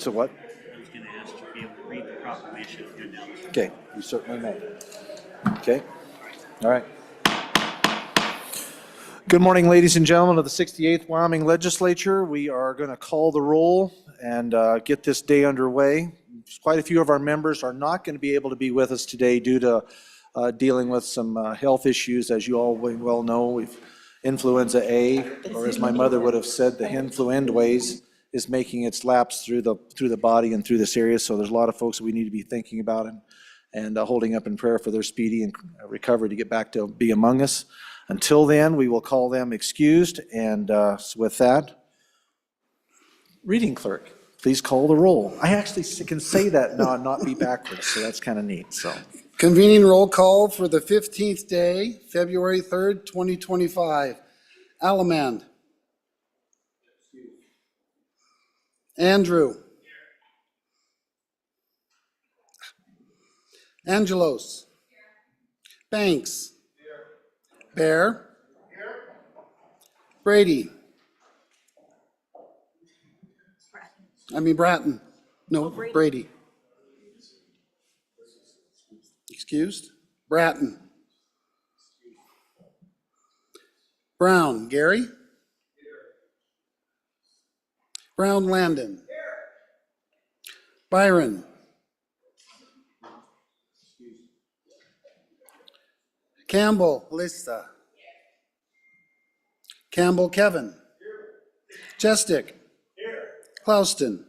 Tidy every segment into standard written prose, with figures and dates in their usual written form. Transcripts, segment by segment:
So what? I was going to ask to be able to read the proclamation of the announcement. Okay, you certainly may. Okay, all right. Good morning, ladies and gentlemen of the 68th Wyoming Legislature. We are going to call the roll and get this day underway. Quite a few of our members are not going to be able to be with us today due to dealing with some health issues. As you all well know, we've influenza A, or as my mother would have said, the influenza is making its laps through the body and through this area. So there's a lot of folks that we need to be thinking about and holding up in prayer for their speedy and recovery to get back to be among us. Until then, we will call them excused. And with that, reading clerk, please call the roll. I actually can say that now and not be backwards, so that's kind of neat. So, Convening roll call for the 15th day, February 3rd, 2025. Alamand. Andrew. Angelos. Banks. Bear. Brady. Bratton. No, Brady. Excused. Bratton. Brown. Gary. Brown Landon. Byron. Campbell Lisa. Campbell Kevin. Chestick. Clouston.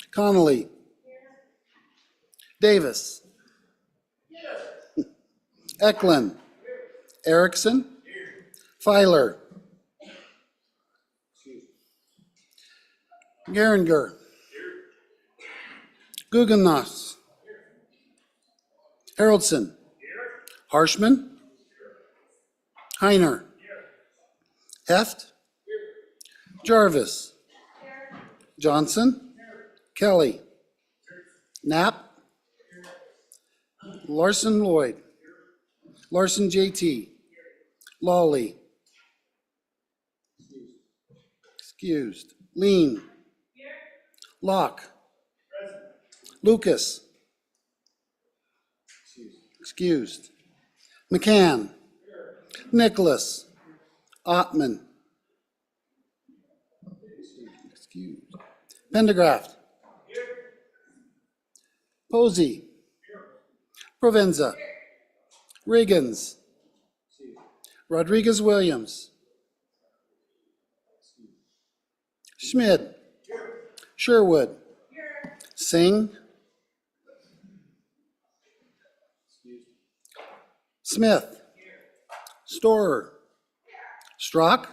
Connolly. Davis. Eklund. Erickson. Filer. Geringer. Guggennass. Haroldson. Harshman. Heiner. Heft. Jarvis. Johnson. Kelly. Knapp. Larson Lloyd. Larson JT. Lawley. Excused. Lean. Locke. Lucas. Excused. McCann. Nicholas. Ottman. Excused. Pendergraft. Posey. Provenza. Riggins. Rodriguez Williams. Schmidt. Sherwood. Singh. Smith. Storer. Strock.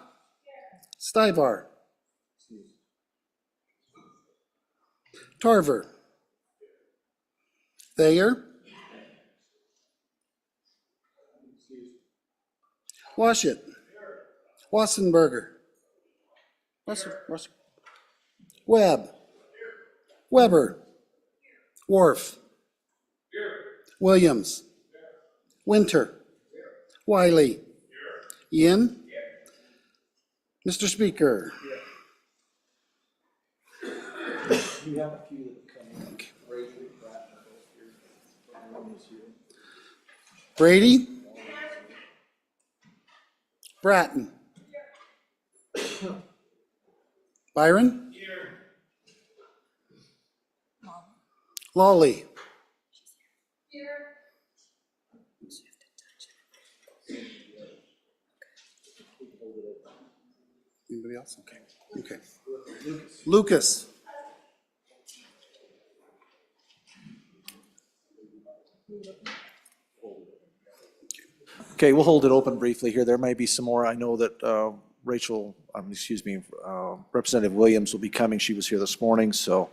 Stivar. Tarver. Thayer. Washit. Wassenberger. Webb. Weber. Worf. Williams. Winter. Wiley. Yin. Mr. Speaker. you have a few that come in. Brady. Bratton. Byron. Lawley. Anybody else? Okay. Lucas. Okay, we'll hold it open briefly here. There may be some more. I know that Representative Williams will be coming. She was here this morning, so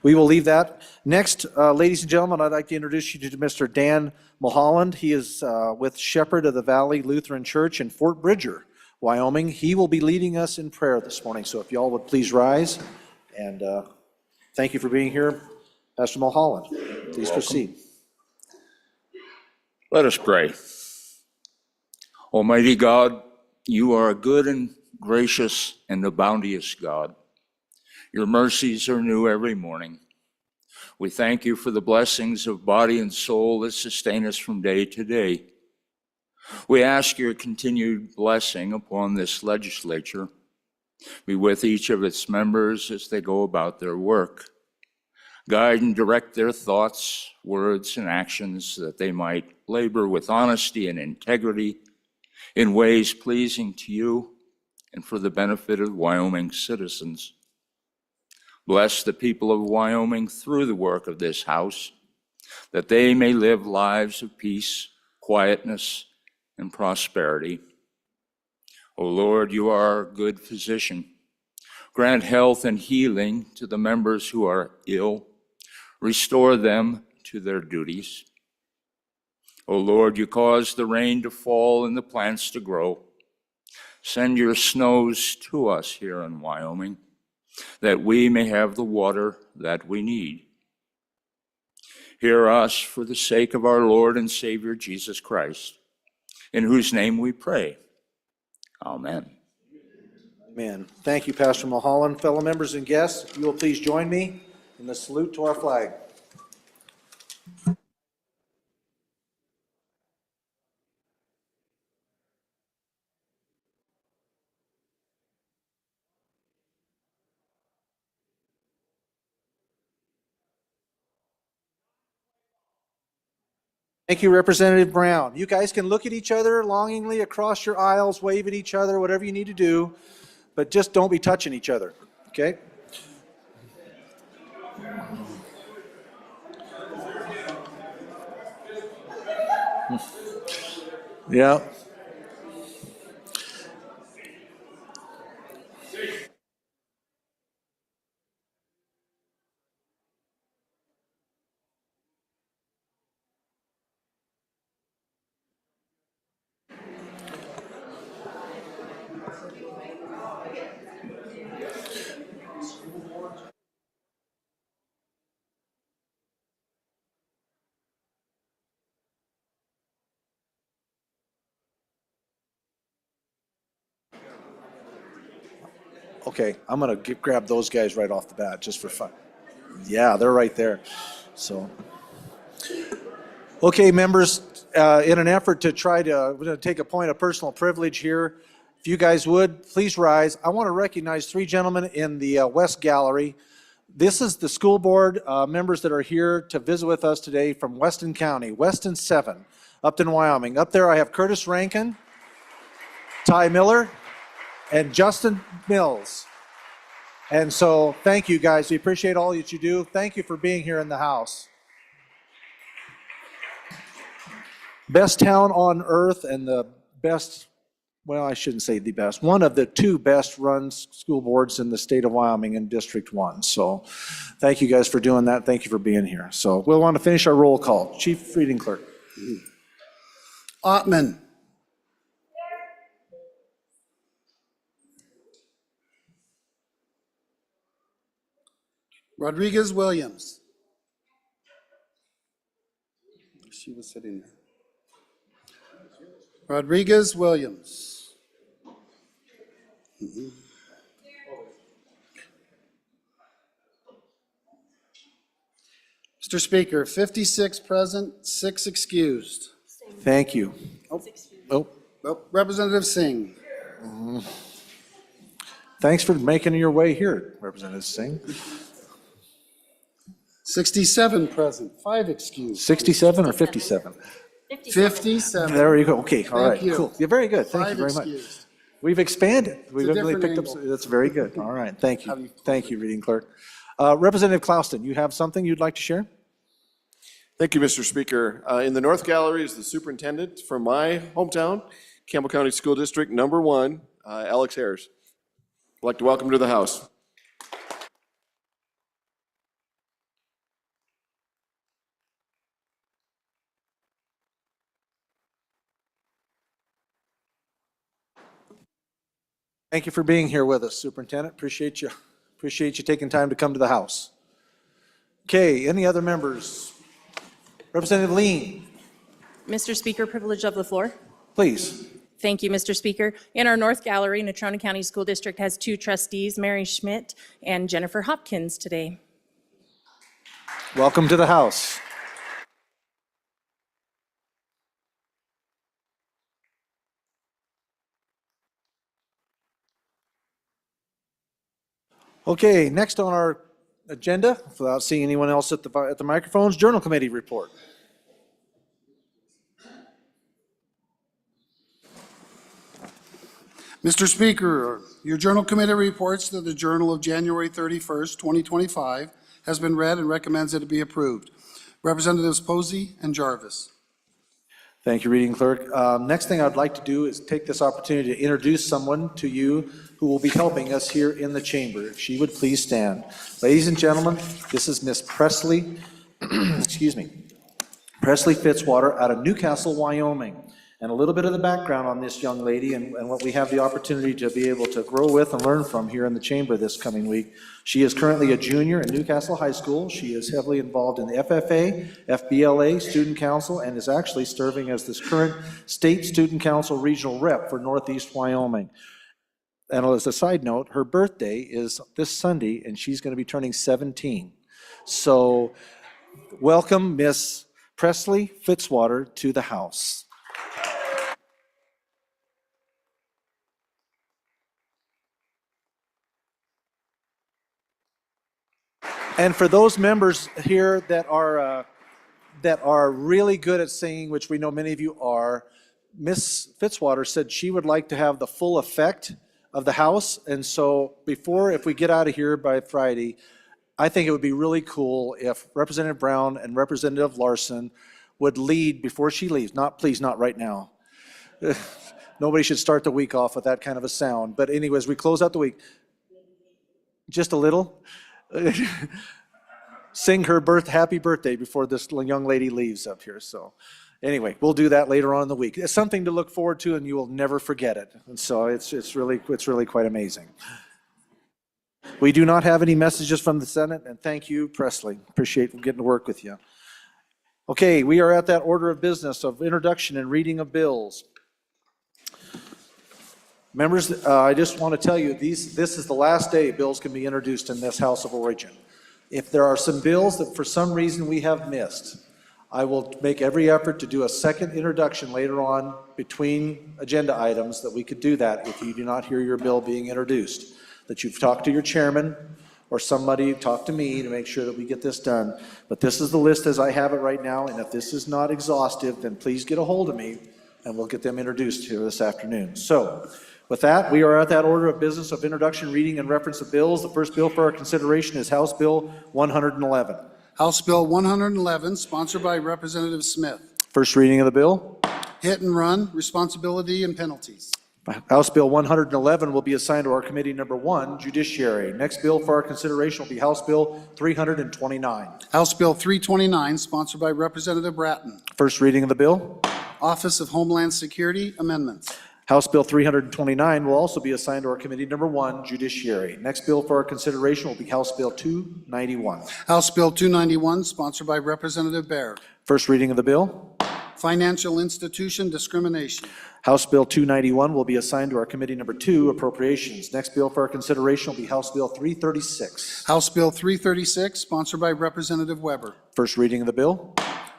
we will leave that. Next, ladies and gentlemen, I'd like to introduce you to Mr. Dan Mulholland. He is with Shepherd of the Valley Lutheran Church in Fort Bridger, Wyoming. He will be leading us in prayer this morning, so if y'all would please rise. And thank you for being here, Pastor Mulholland. Please proceed. Let us pray. Almighty God, you are a good and gracious and a bounteous God. Your mercies are new every morning. We thank you for the blessings of body and soul that sustain us from day to day. We ask your continued blessing upon this legislature. Be with each of its members as they go about their work. Guide and direct their thoughts, words, and actions that they might labor with honesty and integrity in ways pleasing to you and for the benefit of Wyoming citizens. Bless the people of Wyoming through the work of this House, that they may live lives of peace, quietness, and prosperity. O Lord, you are a good physician. Grant health and healing to the members who are ill. Restore them to their duties. O Lord, you cause the rain to fall and the plants to grow. Send your snows to us here in Wyoming, that we may have the water that we need. Hear us for the sake of our Lord and Savior Jesus Christ, in whose name we pray. Amen. Amen. Thank you, Pastor Mulholland. Fellow members and guests, if you will please join me in the salute to our flag. Thank you, Representative Brown. You guys can look at each other longingly across your aisles, wave at each other, whatever you need to do, but just don't be touching each other, okay? Yeah. Okay, I'm gonna grab those guys right off the bat, just for fun. Yeah, they're right there, so. Okay, members, in an effort to try to, we're gonna take a point of personal privilege here. If you guys would, please rise. I want to recognize three gentlemen in the West Gallery. This is the school board members that are here to visit with us today from Weston County, Weston 7, Upton, Wyoming. Up there I have Curtis Rankin, Ty Miller, and Justin Mills. And so thank you guys. We appreciate all that you do. Thank you for being here in the house. Best town on earth and the best, well, I shouldn't say the best, one of the two best run school boards in the state of Wyoming in District 1. So thank you guys for doing that. Thank you for being here. So we'll want to finish our roll call. Chief Reading Clerk. Ottman. Rodriguez Williams. She was sitting there. Rodriguez Williams. Mr. Speaker, 56 present, 6 excused. Thank you. Oh, Representative Singh. thanks for making your way here, Representative Singh. 67 present, 5 excused. 67 or 57? 57. There you go. Okay, all right, Thank you. cool. You're very good. Thank you 5 very much. excused. We've expanded. We've a really different picked up. angle. That's very good. All right, thank How do you. you- Thank you, Reading Clerk. Representative Clouston, you have something you'd like to share? Thank you, Mr. Speaker. In the North Gallery is the superintendent from my hometown, Campbell County School District number 1, Alex Harris. I'd like to welcome to the House. Thank you for being here with us, Superintendent. Appreciate you taking time to come to the House. Okay, any other members? Representative Lean, Mr. Speaker, privilege of the floor. please. Thank you, Mr. Speaker. In our North Gallery, Natrona County School District has two trustees, Mary Schmidt and Jennifer Hopkins today. Welcome to the House. Okay, next on our agenda, without seeing anyone else at the microphones, Journal Committee report. Mr. Speaker, your Journal Committee reports that the Journal of January 31st, 2025 has been read and recommends that it be approved. Representatives Posey and Jarvis. Thank you, Reading Clerk. Next thing I'd like to do is take this opportunity to introduce someone to you who will be helping us here in the chamber. If she would please stand. Ladies and gentlemen, this is Miss Presley, excuse me, Presley Fitzwater out of Newcastle, Wyoming. And a little bit of the background on this young lady and what we have the opportunity to be able to grow with and learn from here in the chamber this coming week. She is currently a junior at Newcastle High School. She is heavily involved in the FFA, FBLA, Student Council, and is actually serving as this current State Student Council Regional Rep for Northeast Wyoming. And as a side note, her birthday is this Sunday, and she's going to be turning 17. So welcome, Miss Presley Fitzwater, to the House. And for those members here that are really good at singing, which we know many of you are, Miss Fitzwater said she would like to have the full effect of the House. And so if we get out of here by Friday, I think it would be really cool if Representative Brown and Representative Larson would lead before she leaves. Please, not right now. Nobody should start the week off with that kind of a sound. But anyways, we close out the week. Just a little. Sing her happy birthday before this young lady leaves up here. So anyway, we'll do that later on in the week. It's something to look forward to, and you will never forget it. And so it's really quite amazing. We do not have any messages from the Senate, and thank you, Presley. Appreciate getting to work with you. Okay, we are at that order of business of introduction and reading of bills. Members, I just want to tell you, this is the last day bills can be introduced in this House of Origin. If there are some bills that for some reason we have missed, I will make every effort to do a second introduction later on between agenda items that we could do that if you do not hear your bill being introduced. That you've talked to your chairman or somebody, talk to me to make sure that we get this done. But this is the list as I have it right now, and if this is not exhaustive, then please get a hold of me and we'll get them introduced here this afternoon. So, with that, we are at that order of business of introduction, reading, and reference of bills. The first bill for our consideration is House Bill 111. House Bill 111, sponsored by Representative Smith. First reading of the bill. Hit and run, responsibility and penalties. House Bill 111 will be assigned to our committee number 1, Judiciary. Next bill for our consideration will be House Bill 329. House Bill 329, sponsored by Representative Bratton. First reading of the bill. Office of Homeland Security amendments. House Bill 329 will also be assigned to our committee number 1, Judiciary. Next bill for our consideration will be House Bill 291. House Bill 291, sponsored by Representative Baer. First reading of the bill. Financial institution discrimination. House Bill 291 will be assigned to our committee number 2, Appropriations. Next bill for our consideration will be House Bill 336. House Bill 336, sponsored by Representative Weber. First reading of the bill.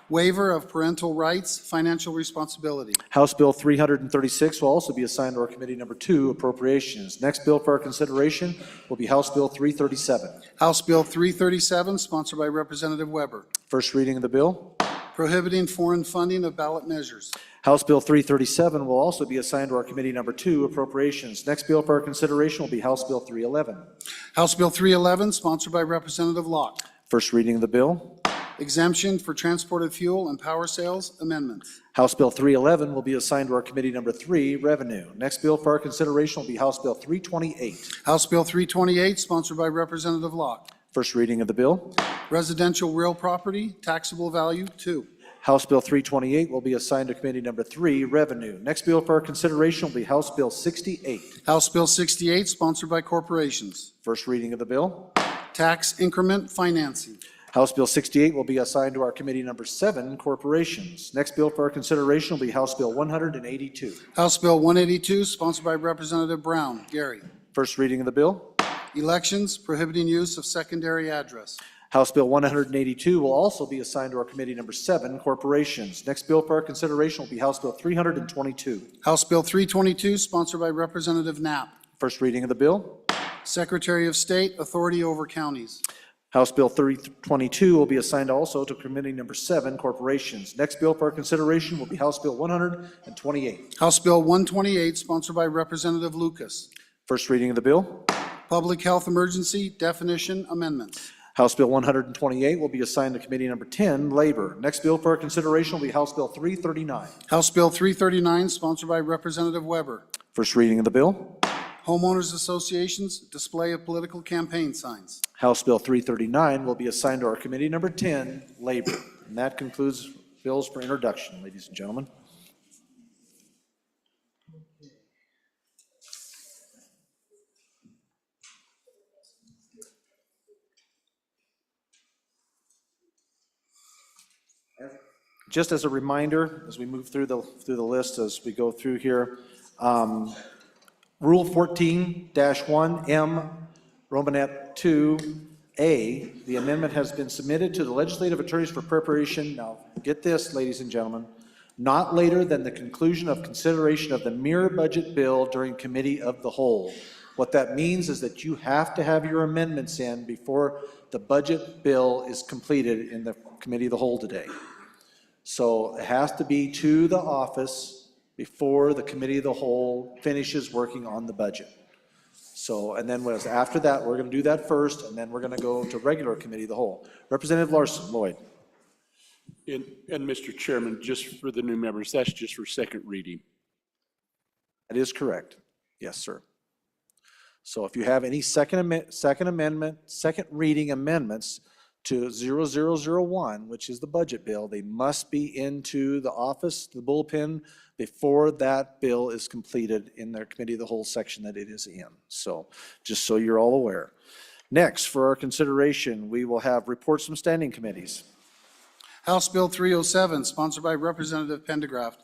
Waiver of parental rights, financial responsibility. House Bill 336 will also be assigned to our committee number 2, Appropriations. Next bill for our consideration will be House Bill 337. House Bill 337, sponsored by Representative Weber. First reading of the bill. Prohibiting foreign funding of ballot measures. House Bill 337 will also be assigned to our committee number 2, Appropriations. Next bill for our consideration will be House Bill 311. House Bill 311, sponsored by Representative Locke. First reading of the bill. Exemption for transported fuel and power sales amendments. House Bill 311 will be assigned to our committee number 3, Revenue. Next bill for our consideration will be House Bill 328. House Bill 328, sponsored by Representative Locke. First reading of the bill. Residential real property, taxable value 2. House Bill 328 will be assigned to committee number 3, Revenue. Next bill for our consideration will be House Bill 68. House Bill 68, sponsored by corporations. First reading of the bill. Tax increment financing. House Bill 68 will be assigned to our committee number 7, Corporations. Next bill for our consideration will be House Bill 182. House Bill 182, sponsored by Representative Brown. Gary. First reading of the bill. Elections, prohibiting use of secondary address. House Bill 182 will also be assigned to our committee number 7, Corporations. Next bill for our consideration will be House Bill 322. House Bill 322, sponsored by Representative Knapp. First reading of the bill. Secretary of State, authority over counties. House Bill 322 will be assigned also to committee number 7, Corporations. Next bill for our consideration will be House Bill 128. House Bill 128, sponsored by Representative Lucas. First reading of the bill. Public health emergency definition amendments. House Bill 128 will be assigned to committee number 10, Labor. Next bill for our consideration will be House Bill 339. House Bill 339, sponsored by Representative Weber. First reading of the bill. Homeowners associations, display of political campaign signs. House Bill 339 will be assigned to our committee number 10, Labor. And that concludes bills for introduction, ladies and gentlemen. Just as a reminder, as we move through the list, as we go through here, Rule 14-1M, Romanet 2A, the amendment has been submitted to the legislative attorneys for preparation. Now, get this, ladies and gentlemen, not later than the conclusion of consideration of the mirror budget bill during committee of the whole. What that means is that you have to have your amendments in before the budget bill is completed in the committee of the whole today. So it has to be to the office before the committee of the whole finishes working on the budget. So, and then after that, we're going to do that first, and then we're going to go to regular committee of the whole. Representative Larson, Lloyd. And Mr. Chairman, just for the new members, that's just for second reading. That is correct. Yes, sir. So if you have any second reading amendments to 0001, which is the budget bill, they must be into the office, the bullpen, before that bill is completed in their committee of the whole section that it is in. So just so you're all aware. Next, for our consideration, we will have reports from standing committees. House Bill 307, sponsored by Representative Pendergraft.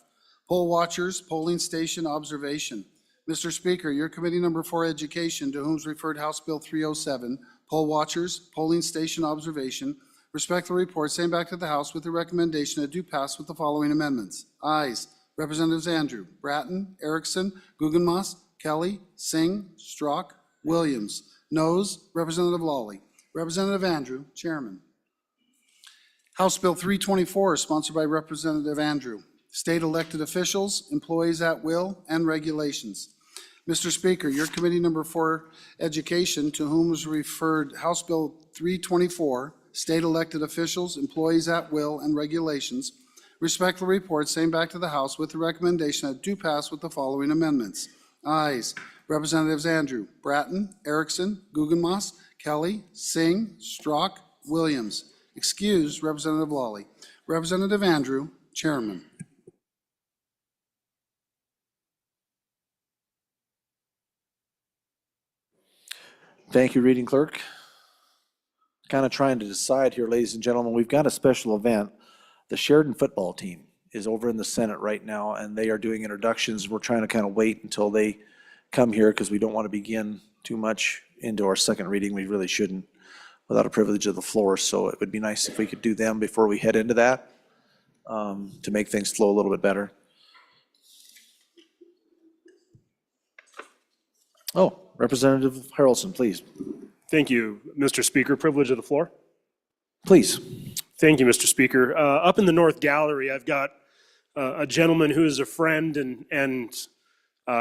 Poll watchers, polling station observation. Mr. Speaker, your committee number 4 Education, to whom is referred House Bill 307, poll watchers, polling station observation, respectfully report, same back to the House with the recommendation that do pass with the following amendments. Ayes, Representatives Andrew, Bratton, Erickson, Guggenmoss, Kelly, Singh, Strzok, Williams. Noes, Representative Lawley. Representative Andrew, Chairman. House Bill 324, sponsored by Representative Andrew. State elected officials, employees at will, and regulations. Mr. Speaker, your committee number 4 Education, to whom was referred House Bill 324, State elected officials, employees at will, and regulations, respectfully report, same back to the House with the recommendation that do pass with the following amendments. Ayes, Representatives Andrew, Bratton, Erickson, Guggenmoss, Kelly, Singh, Strzok, Williams. Excused, Representative Lawley. Representative Andrew, Chairman. Thank you, reading clerk. Kind of trying to decide here, ladies and gentlemen, we've got a special event. The Sheridan football team is over in the Senate right now, and they are doing introductions. We're trying to kind of wait until they come here because we don't want to begin too much into our second reading. We really shouldn't without a privilege of the floor. So it would be nice if we could do them before we head into that to make things flow a little bit better. Oh, Representative Harrelson, please. Thank you, Mr. Speaker. Privilege of the floor. Please. Thank you, Mr. Speaker. Up in the North Gallery, I've got a gentleman who is a friend and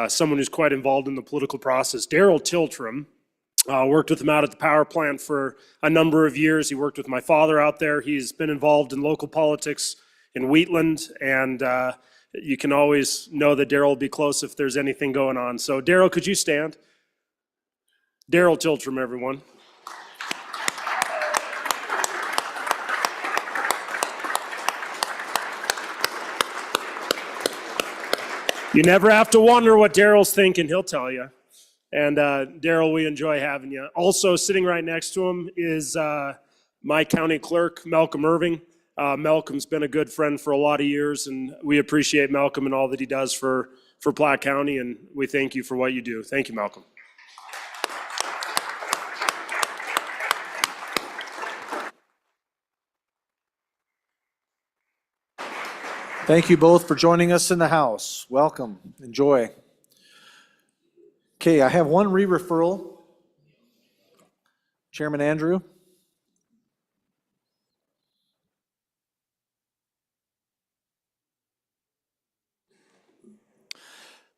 someone who's quite involved in the political process. Daryl Tiltram. Worked with him out at the power plant for a number of years. He worked with my father out there. He's been involved in local politics in Wheatland, and you can always know that Daryl will be close if there's anything going on. So Daryl, could you stand? Daryl Tiltram, everyone. You never have to wonder what Daryl's thinking, he'll tell you. And Daryl, we enjoy having you. Also sitting right next to him is my county clerk, Malcolm Irving. Malcolm's been a good friend for a lot of years, and we appreciate Malcolm and all that he does for Platte County, and we thank you for what you do. Thank you, Malcolm. Thank you both for joining us in the House. Welcome. Enjoy. Okay, I have one re-referral. Chairman Andrew.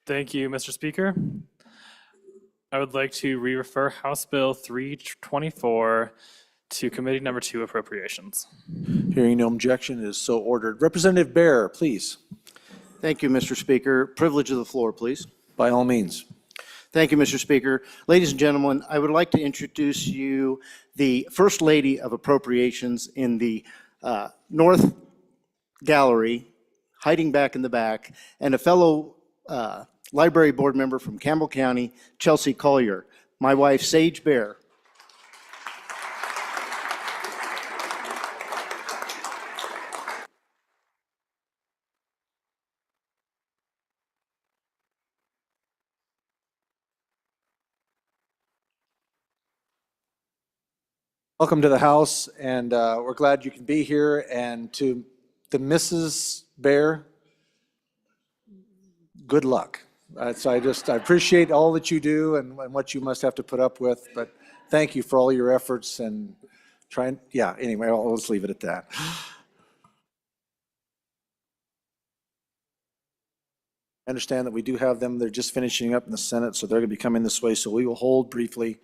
Thank you, Mr. Speaker. I would like to re-refer House Bill 324 to Committee Number 2 Appropriations. Hearing no objection, it is so ordered. Representative Bear, please. Thank you, Mr. Speaker. Privilege of the floor, please. By all means. Thank you, Mr. Speaker. Ladies and gentlemen, I would like to introduce you the First Lady of Appropriations in the North Gallery, hiding back in the back, and a fellow Library Board member from Campbell County, Chelsea Collier, my wife, Sage Bear. Welcome to the House, and we're glad you can be here. And to the Mrs. Bear, good luck. So I appreciate all that you do and what you must have to put up with, but thank you for all your efforts and anyway, let's leave it at that. I understand that we do have them, they're just finishing up in the Senate, so they're gonna be coming this way, so we will hold briefly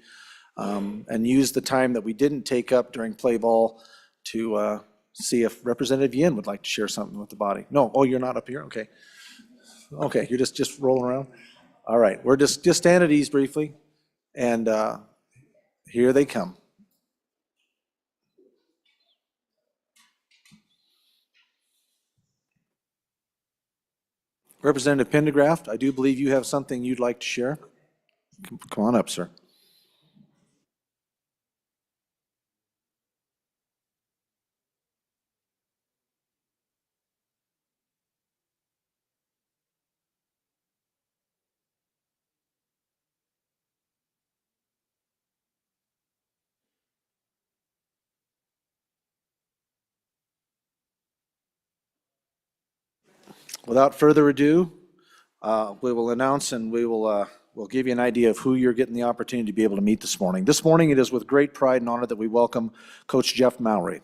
and use the time that we didn't take up during play ball to see if Representative Yin would like to share something with the body. No, oh, you're not up here, okay. Okay, you're just rolling around? All right, we're just stand at ease briefly, and here they come. Representative Pendergraft, I do believe you have something you'd like to share. Come on up, sir. Without further ado, we will announce and we'll give you an idea of who you're getting the opportunity to be able to meet this morning. This morning, it is with great pride and honor that we welcome Coach Jeff Mowry,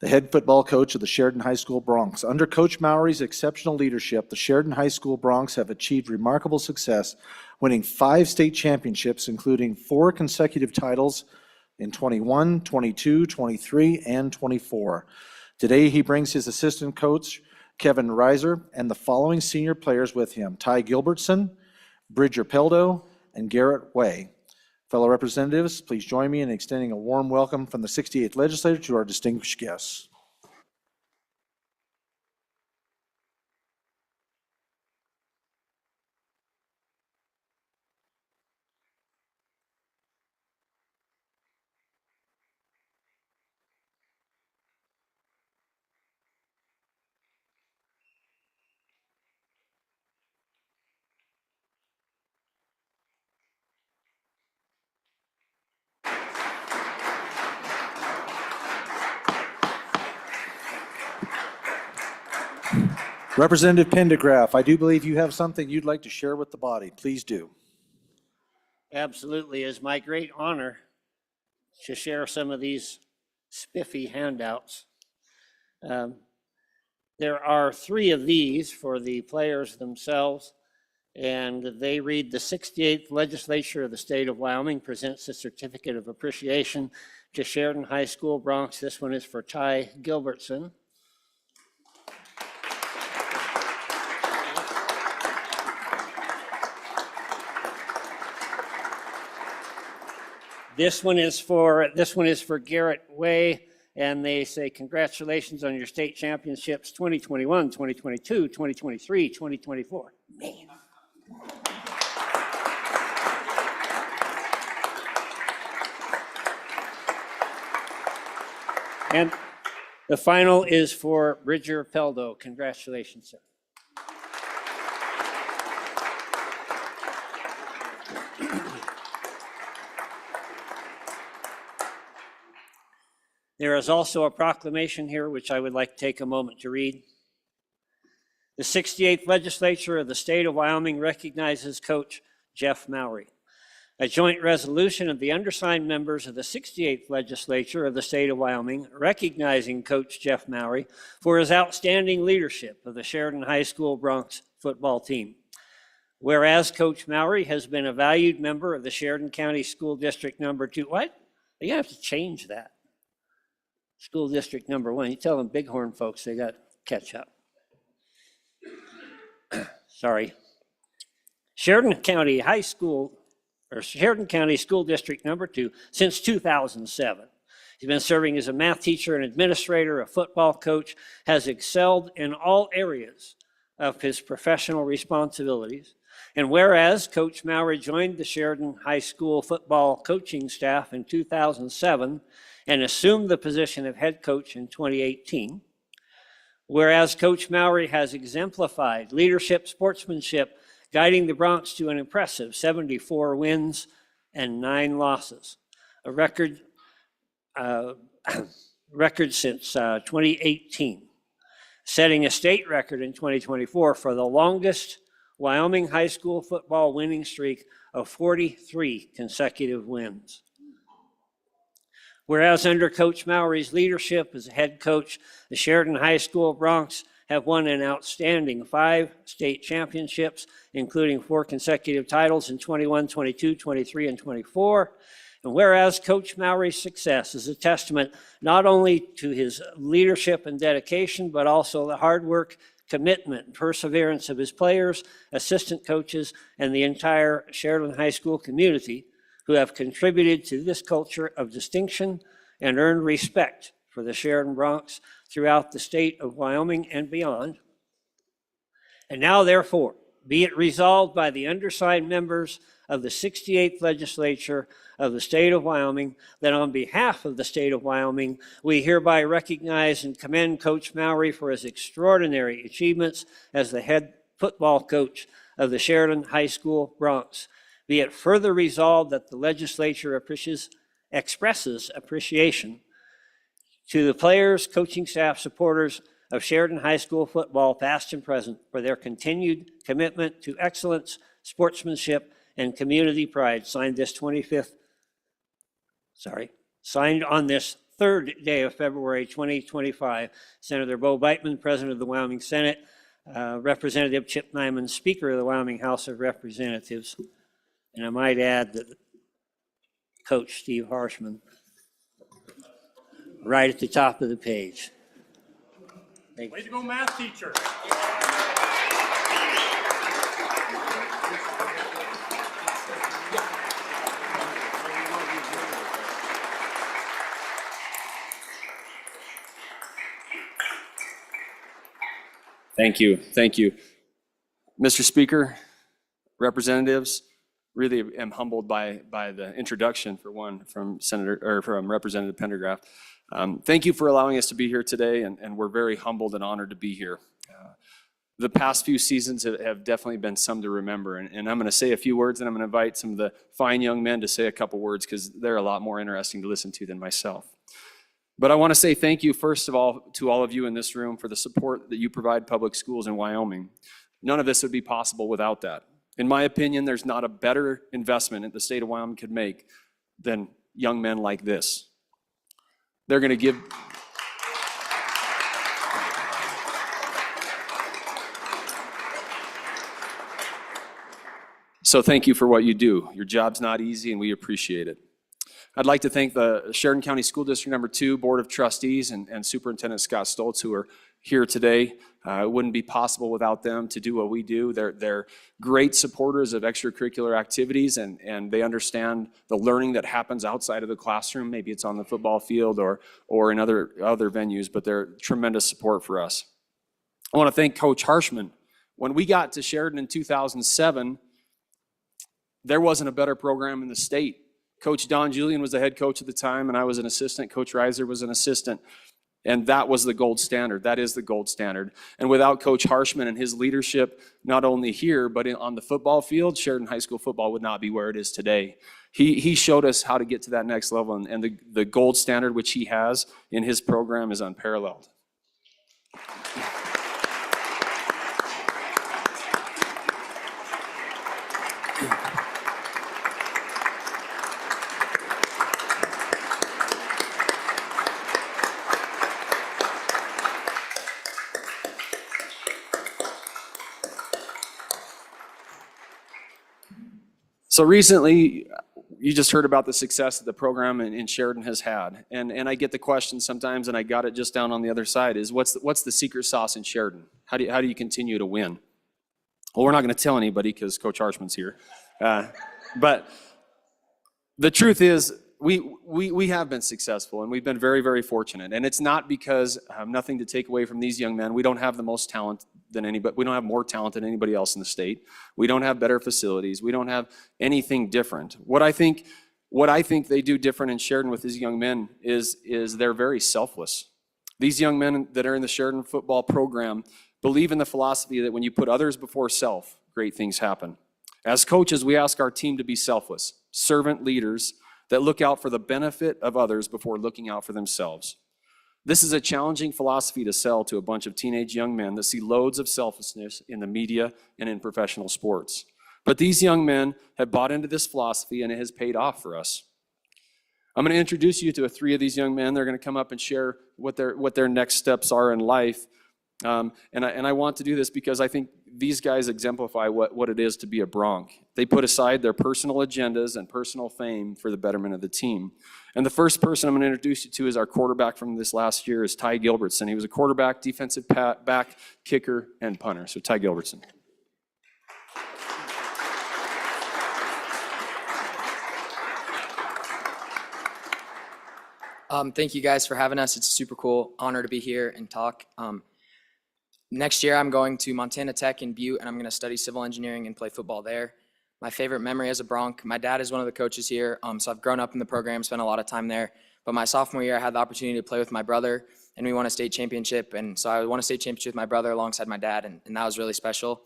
the head football coach of the Sheridan High School Broncs. Under Coach Mowry's exceptional leadership, the Sheridan High School Broncs have achieved remarkable success, winning 5 state championships, including 4 consecutive titles in 21, 22, 23, and 24. Today, he brings his assistant coach, Kevin Reiser, and the following senior players with him: Ty Gilbertson, Bridger Peldo, and Garrett Way. Fellow representatives, please join me in extending a warm welcome from the 68th Legislature to our distinguished guests. Representative Pendergraft, I do believe you have something you'd like to share with the body. Please do. Absolutely. It's my great honor to share some of these spiffy handouts. There are 3 of these for the players themselves, and they read: the 68th Legislature of the State of Wyoming presents a certificate of appreciation to Sheridan High School Broncs. This one is for Ty Gilbertson. This one is for Garrett Way, and they say, congratulations on your state championships 2021, 2022, 2023, 2024. Man. And the final is for Bridger Peldo. Congratulations, sir. There is also a proclamation here which I would like to take a moment to read. The 68th Legislature of the State of Wyoming recognizes Coach Jeff Mowry. A joint resolution of the undersigned members of the 68th Legislature of the State of Wyoming recognizing Coach Jeff Mowry for his outstanding leadership of the Sheridan High School Broncs football team. Whereas Coach Mowry has been a valued member of the Sheridan County School District Number 2. What? You have to change that. School District Number 1. You tell them Bighorn folks they got to catch up. Sorry. Sheridan County High School, or Sheridan County School District Number 2 since 2007. He's been serving as a math teacher and administrator, a football coach, has excelled in all areas of his professional responsibilities. And whereas Coach Mowry joined the Sheridan High School football coaching staff in 2007 and assumed the position of head coach in 2018, whereas Coach Mowry has exemplified leadership, sportsmanship, guiding the Broncs to an impressive 74 wins and 9 losses, a record since 2018, setting a state record in 2024 for the longest Wyoming high school football winning streak of 43 consecutive wins. Whereas under Coach Mowry's leadership as a head coach, the Sheridan High School Broncs have won an outstanding 5 state championships, including 4 consecutive titles in 21, 22, 23, and 24. And whereas Coach Mowry's success is a testament not only to his leadership and dedication, but also the hard work, commitment, and perseverance of his players, assistant coaches, and the entire Sheridan High School community, who have contributed to this culture of distinction and earned respect for the Sheridan Broncs throughout the state of Wyoming and beyond. And now, therefore, be it resolved by the undersigned members of the 68th Legislature of the state of Wyoming that on behalf of the state of Wyoming, we hereby recognize and commend Coach Mowry for his extraordinary achievements as the head football coach of the Sheridan High School Broncs. Be it further resolved that the legislature expresses appreciation to the players, coaching staff, supporters of Sheridan High School football, past and present, for their continued commitment to excellence, sportsmanship, and community pride. Signed on this 3rd day of February 2025, Senator Bo Beitman, President of the Wyoming Senate, Representative Chip Nyman, Speaker of the Wyoming House of Representatives. And I might add that Coach Steve Harshman, right at the top of the page. Thank you. Way to go, math teacher. Thank you. Thank you. Mr. Speaker, representatives, really am humbled by the introduction, for one, from Representative Pendergraft. Thank you for allowing us to be here today, and we're very humbled and honored to be here. The past few seasons have definitely been some to remember, and I'm going to say a few words, and I'm going to invite some of the fine young men to say a couple words because they're a lot more interesting to listen to than myself. But I want to say thank you, first of all, to all of you in this room for the support that you provide public schools in Wyoming. None of this would be possible without that. In my opinion, there's not a better investment that the state of Wyoming could make than young men like this. They're going to give... So thank you for what you do. Your job's not easy, and we appreciate it. I'd like to thank the Sheridan County School District Number 2 Board of Trustees and Superintendent Scott Stoltz, who are here today. It wouldn't be possible without them to do what we do. They're great supporters of extracurricular activities, and they understand the learning that happens outside of the classroom. Maybe it's on the football field or in other venues, but they're tremendous support for us. I want to thank Coach Harshman. When we got to Sheridan in 2007, there wasn't a better program in the state. Coach Don Julian was the head coach at the time, and I was an assistant. Coach Reiser was an assistant. And that was the gold standard. That is the gold standard. And without Coach Harshman and his leadership, not only here, but on the football field, Sheridan High School football would not be where it is today. He showed us how to get to that next level, and the gold standard which he has in his program is unparalleled. So recently, you just heard about the success that the program in Sheridan has had. And I get the question sometimes, and I got it just down on the other side, is what's the secret sauce in Sheridan? How do you continue to win? Well, we're not going to tell anybody because Coach Harshman's here. But the truth is, we have been successful, and we've been very, very fortunate. And it's not because, nothing to take away from these young men, we don't have the most talent than anybody. We don't have more talent than anybody else in the state. We don't have better facilities. We don't have anything different. What I think they do different in Sheridan with these young men is they're very selfless. These young men that are in the Sheridan football program believe in the philosophy that when you put others before self, great things happen. As coaches, we ask our team to be selfless, servant leaders that look out for the benefit of others before looking out for themselves. This is a challenging philosophy to sell to a bunch of teenage young men that see loads of selflessness in the media and in professional sports. But these young men have bought into this philosophy, and it has paid off for us. I'm going to introduce you to 3 of these young men. They're going to come up and share what their next steps are in life. And I want to do this because I think these guys exemplify what it is to be a Bronc. They put aside their personal agendas and personal fame for the betterment of the team. And the first person I'm going to introduce you to is our quarterback from this last year, is Ty Gilbertson. He was a quarterback, defensive back, kicker, and punter. So Ty Gilbertson. Thank you guys for having us. It's a super cool honor to be here and talk. Next year, I'm going to Montana Tech in Butte, and I'm going to study civil engineering and play football there. My favorite memory as a Bronc, my dad is one of the coaches here, so I've grown up in the program, spent a lot of time there. But my sophomore year, I had the opportunity to play with my brother, and we won a state championship. And so I won a state championship with my brother alongside my dad, and that was really special.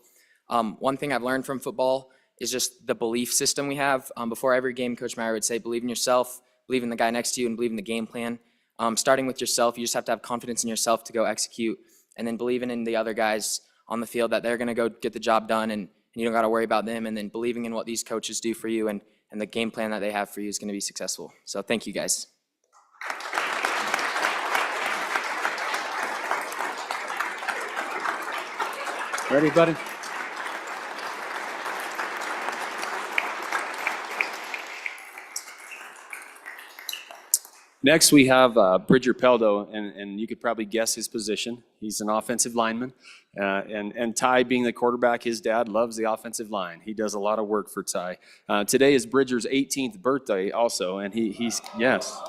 One thing I've learned from football is just the belief system we have. Before every game, Coach Meyer would say, believe in yourself, believe in the guy next to you, and believe in the game plan. Starting with yourself, you just have to have confidence in yourself to go execute, and then believing in the other guys on the field that they're going to go get the job done, and you don't got to worry about them, and then believing in what these coaches do for you and the game plan that they have for you is going to be successful. So thank you, guys. Ready, buddy? Next, we have Bridger Peldo, and you could probably guess his position. He's an offensive lineman, and Ty, being the quarterback, his dad loves the offensive line. He does a lot of work for Ty. Today is Bridger's 18th birthday also, and he's, yes.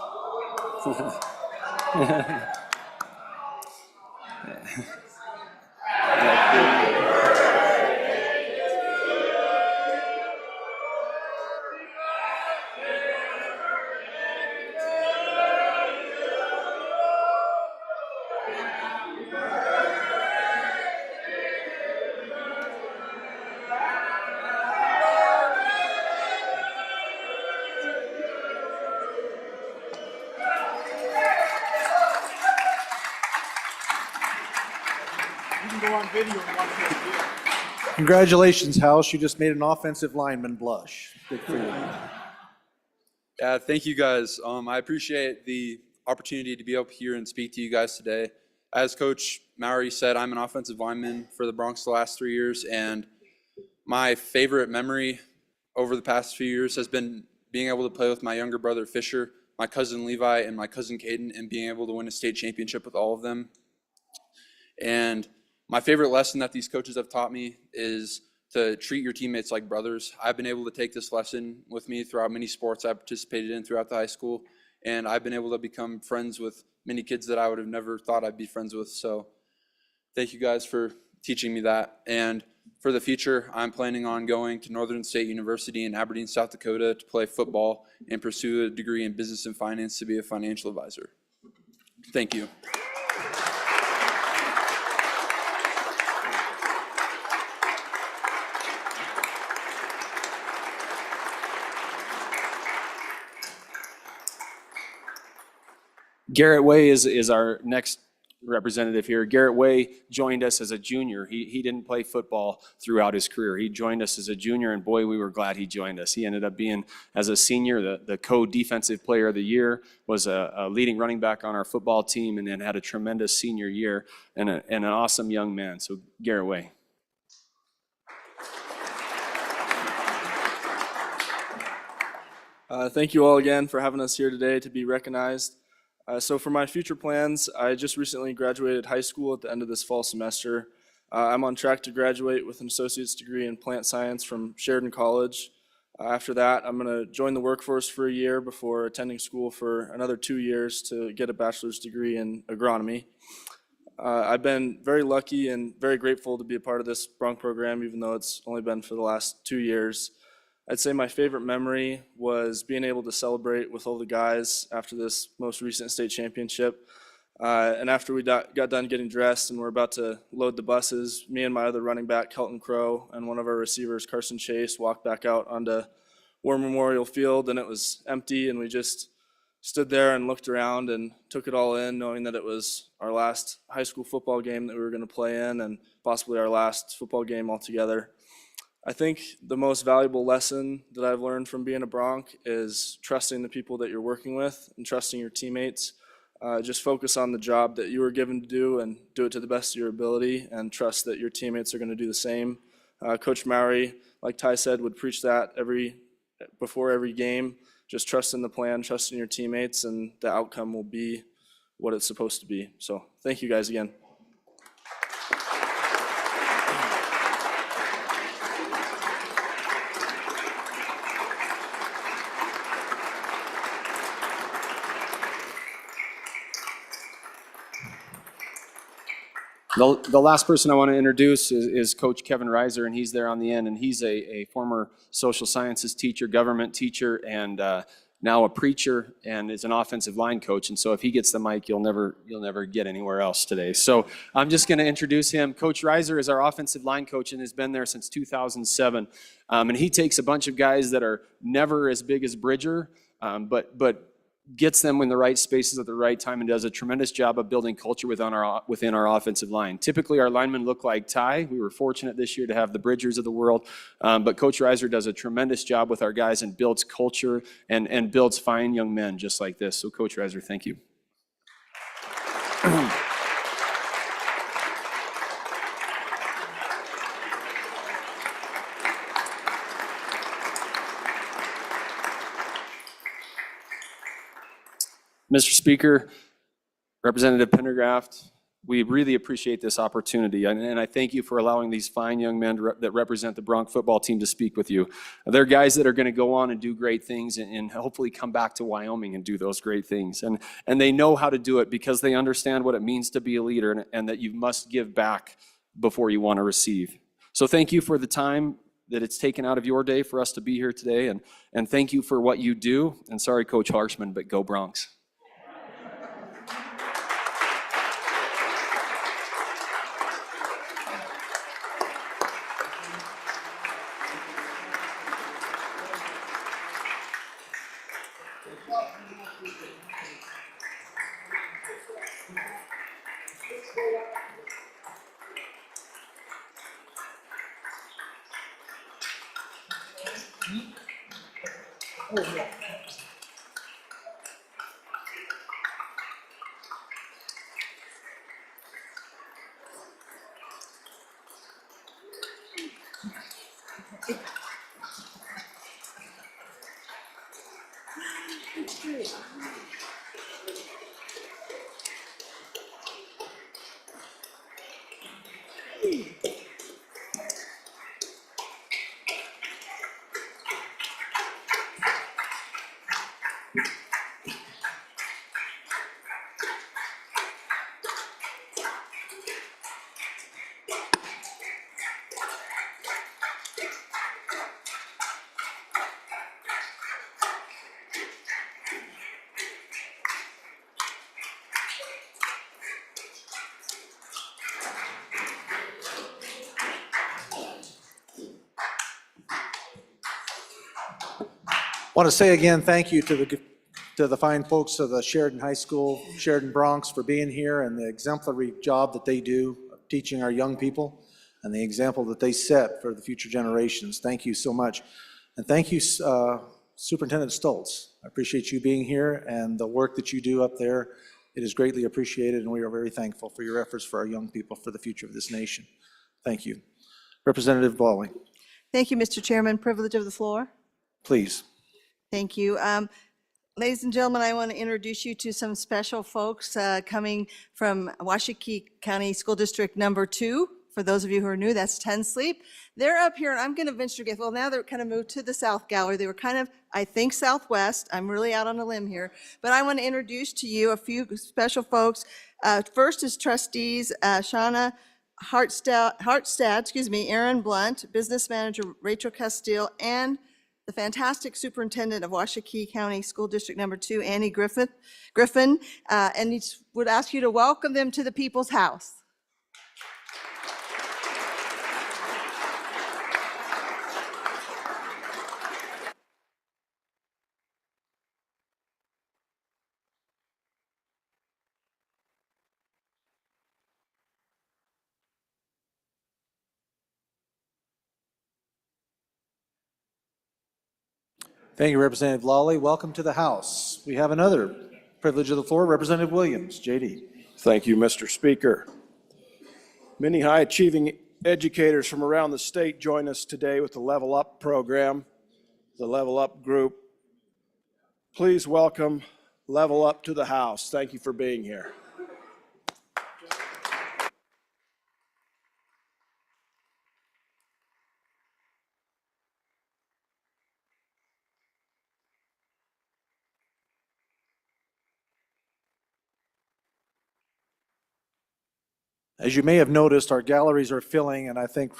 Congratulations, House. You just made an offensive lineman blush. Good for you. Yeah, thank you guys. I appreciate the opportunity to be up here and speak to you guys today. As Coach Mowry said, I'm an offensive lineman for the Broncs the last 3 years, and my favorite memory over the past few years has been being able to play with my younger brother Fisher, my cousin Levi, and my cousin Caden, and being able to win a state championship with all of them. And my favorite lesson that these coaches have taught me is to treat your teammates like brothers. I've been able to take this lesson with me throughout many sports I participated in throughout the high school, and I've been able to become friends with many kids that I would have never thought I'd be friends with. So thank you guys for teaching me that. And For the future, I'm planning on going to Northern State University in Aberdeen, South Dakota to play football and pursue a degree in business and finance to be a financial advisor. Thank you. Garrett Way is our next representative here. Garrett Way joined us as a junior. He didn't play football throughout his career. He joined us as a junior, and boy, we were glad he joined us. He ended up being, as a senior, the co-defensive player of the year, was a leading running back on our football team, and then had a tremendous senior year, and an awesome young man. So Garrett Way. Thank you all again for having us here today to be recognized. So for my future plans, I just recently graduated high school at the end of this fall semester. I'm on track to graduate with an associate's degree in plant science from Sheridan College. After that, I'm going to join the workforce for a year before attending school for another 2 years to get a bachelor's degree in agronomy. I've been very lucky and very grateful to be a part of this Bronc program, even though it's only been for the last 2 years. I'd say my favorite memory was being able to celebrate with all the guys after this most recent state championship. And after we got done getting dressed and we're about to load the buses, me and my other running back, Kelton Crow, and one of our receivers, Carson Chase, walked back out onto War Memorial Field, and it was empty, and we just stood there and looked around and took it all in, knowing that it was our last high school football game that we were going to play in, and possibly our last football game altogether. I think the most valuable lesson that I've learned from being a Bronc is trusting the people that you're working with and trusting your teammates. Just focus on the job that you were given to do and do it to the best of your ability, and trust that your teammates are going to do the same. Coach Mowry, like Ty said, would preach that before every game. Just trust in the plan, trust in your teammates, and the outcome will be what it's supposed to be. So thank you guys again. The last person I want to introduce is Coach Kevin Reiser, and he's there on the end, and he's a former social sciences teacher, government teacher, and now a preacher, and is an offensive line coach. And so if he gets the mic, you'll never get anywhere else today. So I'm just going to introduce him. Coach Reiser is our offensive line coach and has been there since 2007. And he takes a bunch of guys that are never as big as Bridger, but gets them in the right spaces at the right time and does a tremendous job of building culture within our offensive line. Typically, our linemen look like Ty. We were fortunate this year to have the Bridgers of the world, but Coach Reiser does a tremendous job with our guys and builds culture and builds fine young men just like this. So Coach Reiser, thank you. Mr. Speaker, Representative Pendergraft, we really appreciate this opportunity, and I thank you for allowing these fine young men that represent the Bronc football team to speak with you. They're guys that are going to go on and do great things and hopefully come back to Wyoming and do those great things. And they know how to do it because they understand what it means to be a leader and that you must give back before you want to receive. So thank you for the time that it's taken out of your day for us to be here today, and thank you for what you do. And sorry, Coach Harshman, but go Broncs. Want to say again, thank you to the fine folks of the Sheridan High School, Sheridan Bronx, for being here and the exemplary job that they do of teaching our young people and the example that they set for the future generations. Thank you so much. And thank you, Superintendent Stoltz. I appreciate you being here and the work that you do up there. It is greatly appreciated, and we are very thankful for your efforts for our young people, for the future of this nation. Thank you. Representative Bawley, Thank you, Mr. Chairman. Privilege of the floor. please. Thank you. Ladies and gentlemen, I want to introduce you to some special folks coming from Washakie County School District Number 2. For those of you who are new, that's 10 Sleep. They're up here, and I'm going to venture to guess, well, now they're kind of moved to the South Gallery. They were kind of, I think, Southwest. I'm really out on a limb here. But I want to introduce to you a few special folks. First is trustees Shauna Hartstad, Aaron Blunt, business manager Rachel Castile, and the fantastic superintendent of Washakie County School District Number 2, Annie Griffin, and he would ask you to welcome them to the People's House. Thank you, Representative Lawley. Welcome to the House. We have another privilege of the floor, Representative Williams, JD. Thank you, Mr. Speaker. Many high-achieving educators from around the state join us today with the Level Up program, the Level Up group. Please welcome Level Up to the House. Thank you for being here. As you may have noticed, our galleries are filling, and I think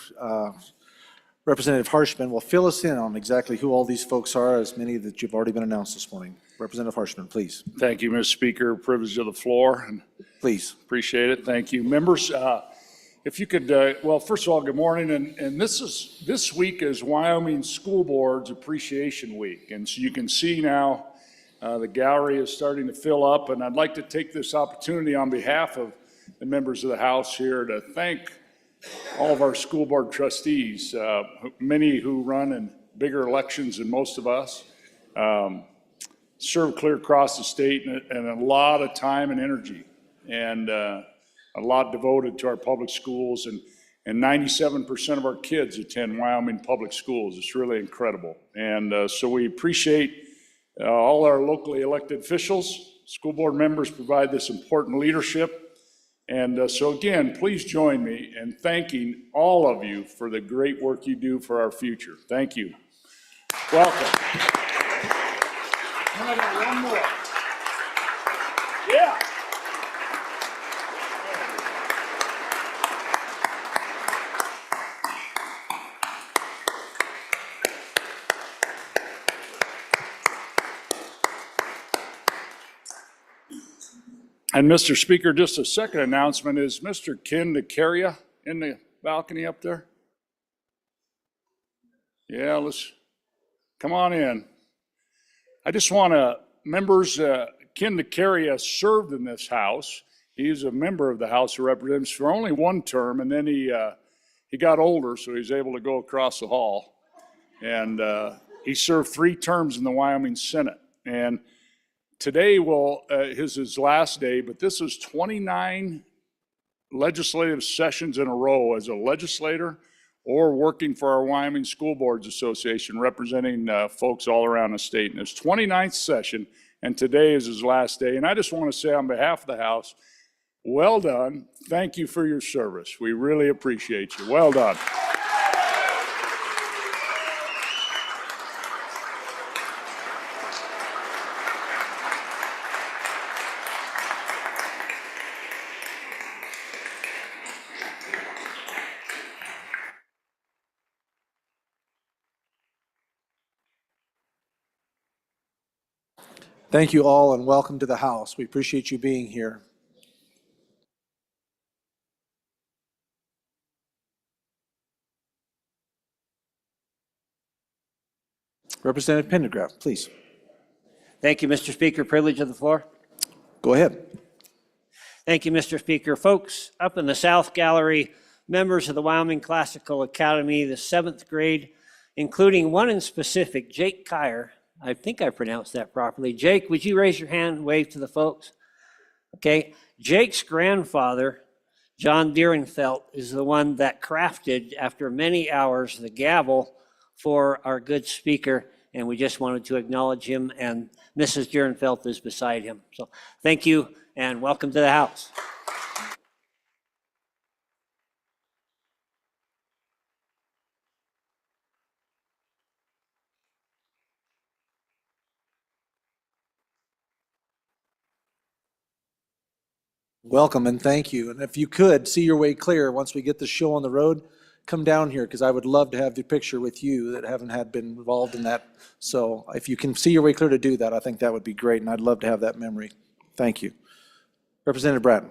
Representative Harshman will fill us in on exactly who all these folks are, as many that you've already been announced this morning. Representative Harshman, please. Thank you, Mr. Speaker. Privilege of the floor, and please. Appreciate it. Thank you. Members, if you could, well, first of all, good morning. And this week is Wyoming School Board's Appreciation Week. And so you can see now the gallery is starting to fill up. And I'd like to take this opportunity on behalf of the members of the House here to thank all of our school board trustees, many who run in bigger elections than most of us, serve clear across the state and a lot of time and energy, and a lot devoted to our public schools, and 97% of our kids attend Wyoming public schools. It's really incredible. And so we appreciate all our locally elected officials. School board members provide this important leadership. And so again, please join me in thanking all of you for the great work you do for our future. Thank you. Welcome. And I got one more. Yeah. And Mr. Speaker, just a second announcement. Is Mr. Ken DeCaria in the balcony up there? Yeah, let's come on in. I just want to, members, Ken DeCaria served in this House. He's a member of the House of Representatives for only one term, and then he got older, so he was able to go across the hall. And he served 3 terms in the Wyoming Senate. And today is his last day, but this is 29 legislative sessions in a row as a legislator or working for our Wyoming School Boards Association, representing folks all around the state. And it's 29th session, and today is his last day. And I just want to say on behalf of the House, well done. Thank you for your service. We really appreciate you. Well done. Thank you all and welcome to the House. We appreciate you being here. Representative Pendergraft, please. Thank you, Mr. Speaker. Privilege of the floor. Go ahead. Thank you, Mr. Speaker. Folks, up in the South Gallery, members of the Wyoming Classical Academy, the 7th grade, including one in specific, Jake Kyer. I think I pronounced that properly. Jake, would you raise your hand and wave to the folks? Okay. Jake's grandfather, John Dierenfeld, is the one that crafted, after many hours, the gavel for our good speaker, and we just wanted to acknowledge him, and Mrs. Dierenfeld is beside him. So thank you, and welcome to the House. Welcome and thank you. And if you could, see your way clear once we get the show on the road, come down here because I would love to have the picture with you that haven't been involved in that. So if you can see your way clear to do that, I think that would be great, and I'd love to have that memory. Thank you. Representative Bratton.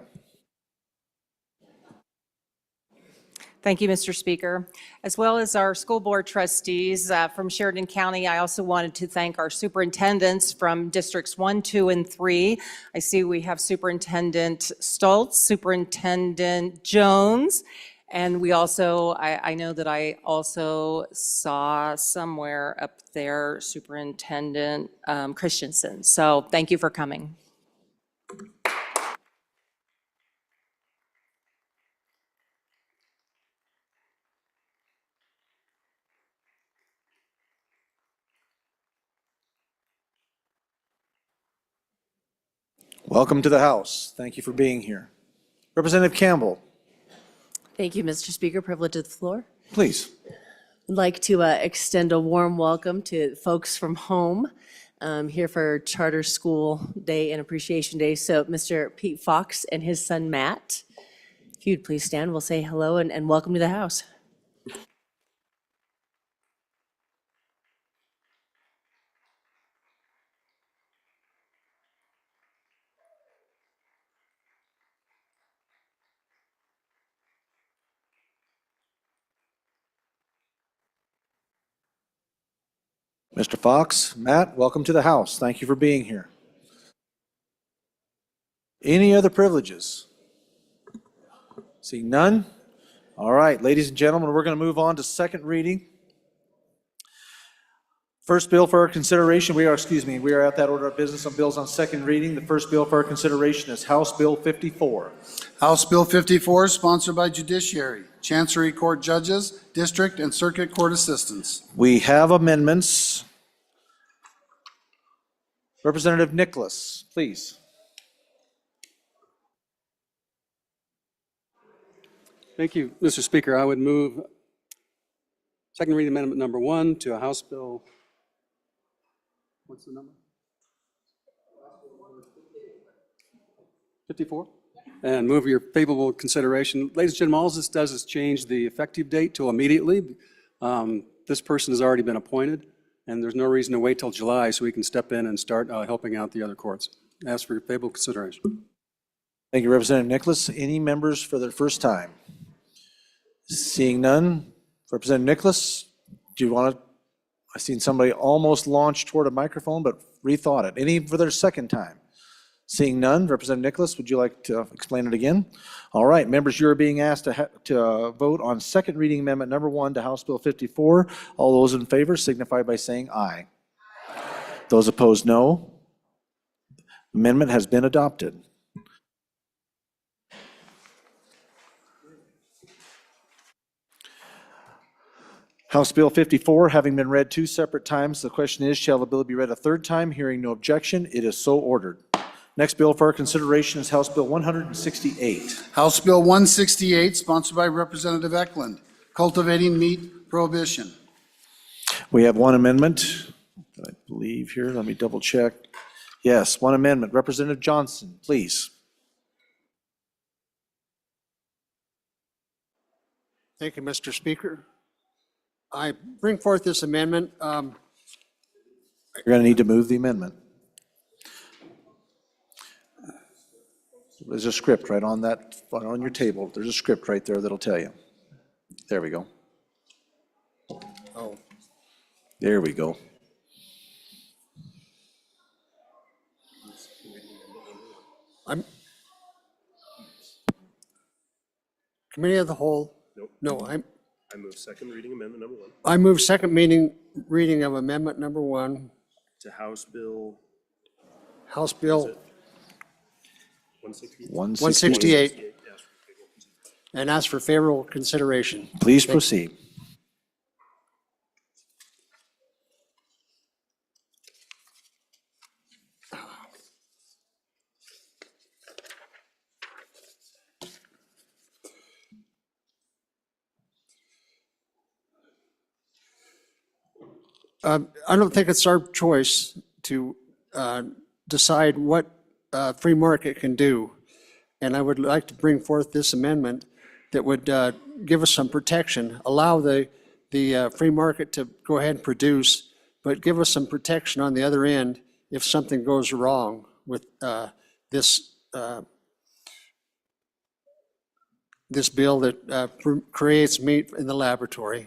Thank you, Mr. Speaker. As well as our school board trustees from Sheridan County, I also wanted to thank our superintendents from districts 1, 2, and 3. I see we have Superintendent Stoltz, Superintendent Jones, and we also, I know that I also saw somewhere up there Superintendent Christensen. So thank you for coming. Welcome to the House. Thank you for being here. Representative Campbell, Thank you, Mr. Speaker. Privilege of the floor. please. I'd like to extend a warm welcome to folks from home here for Charter School Day and Appreciation Day. So Mr. Pete Fox and his son Matt, if you'd please stand, we'll say hello and welcome to the House. Mr. Fox, Matt, welcome to the House. Thank you for being here. Any other privileges? Seeing none? All right, ladies and gentlemen, we're going to move on to second reading. First bill for our consideration, we are at that order of business on bills on second reading. The first bill for our consideration is House Bill 54. House Bill 54, sponsored by Judiciary, Chancery Court Judges, District and Circuit Court Assistants. We have amendments. Representative Nicholas, please. Thank you, Mr. Speaker. I would move second reading amendment number 1 to a House Bill. What's the number? 54? And move your favorable consideration. Ladies and gentlemen, all this does is change the effective date to immediately. This person has already been appointed, and there's no reason to wait till July so we can step in and start helping out the other courts. Ask for your favorable consideration. Thank you, Representative Nicholas. Any members for the first time? Seeing none, Representative Nicholas, do you want to, I've seen somebody almost launch toward a microphone, but rethought it. Any for their second time? Seeing none, Representative Nicholas, would you like to explain it again? All right, members, you're being asked to vote on second reading amendment number 1 to House Bill 54. All those in favor signify by saying aye. Those opposed, no. Amendment has been adopted. House Bill 54, having been read 2 separate times, the question is, shall the bill be read a third time? Hearing no objection, it is so ordered. Next bill for our consideration is House Bill 168. House Bill 168, sponsored by Representative Eklund, cultivating meat prohibition. We have one amendment, I believe here. Let me double check. Yes, one amendment. Representative Johnson, please. Thank you, Mr. Speaker. I bring forth this amendment. You're going to need to move the amendment. There's a script right on that, on your table. There's a script right there that'll tell you. There we go. Oh. There we go. I'm, Committee of the Whole? Nope. No, I move second reading amendment number 1 I move second reading of amendment number 1, to House Bill House Bill 168. 168, and ask for favorable consideration. Please Thank- proceed. I don't think it's our choice to decide what free market can do. And I would like to bring forth this amendment that would give us some protection, allow the free market to go ahead and produce, but give us some protection on the other end if something goes wrong with this this bill that creates meat in the laboratory.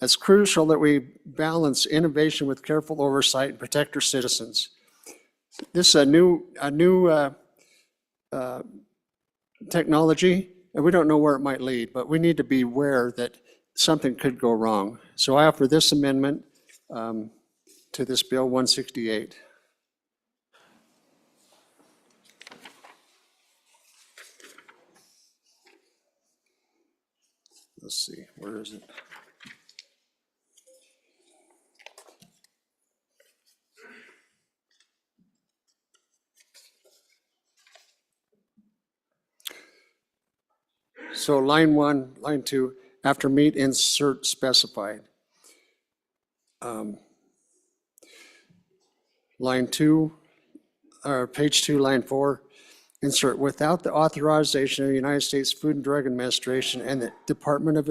It's crucial that we balance innovation with careful oversight and protect our citizens. This is a new technology, and we don't know where it might lead, but we need to be aware that something could go wrong. So I offer this amendment to this bill 168. Let's see, where is it? So line 1, line 2, after meat, insert specified. Line 2, or page 2, line 4, insert without the authorization of the United States Food and Drug Administration and the Department of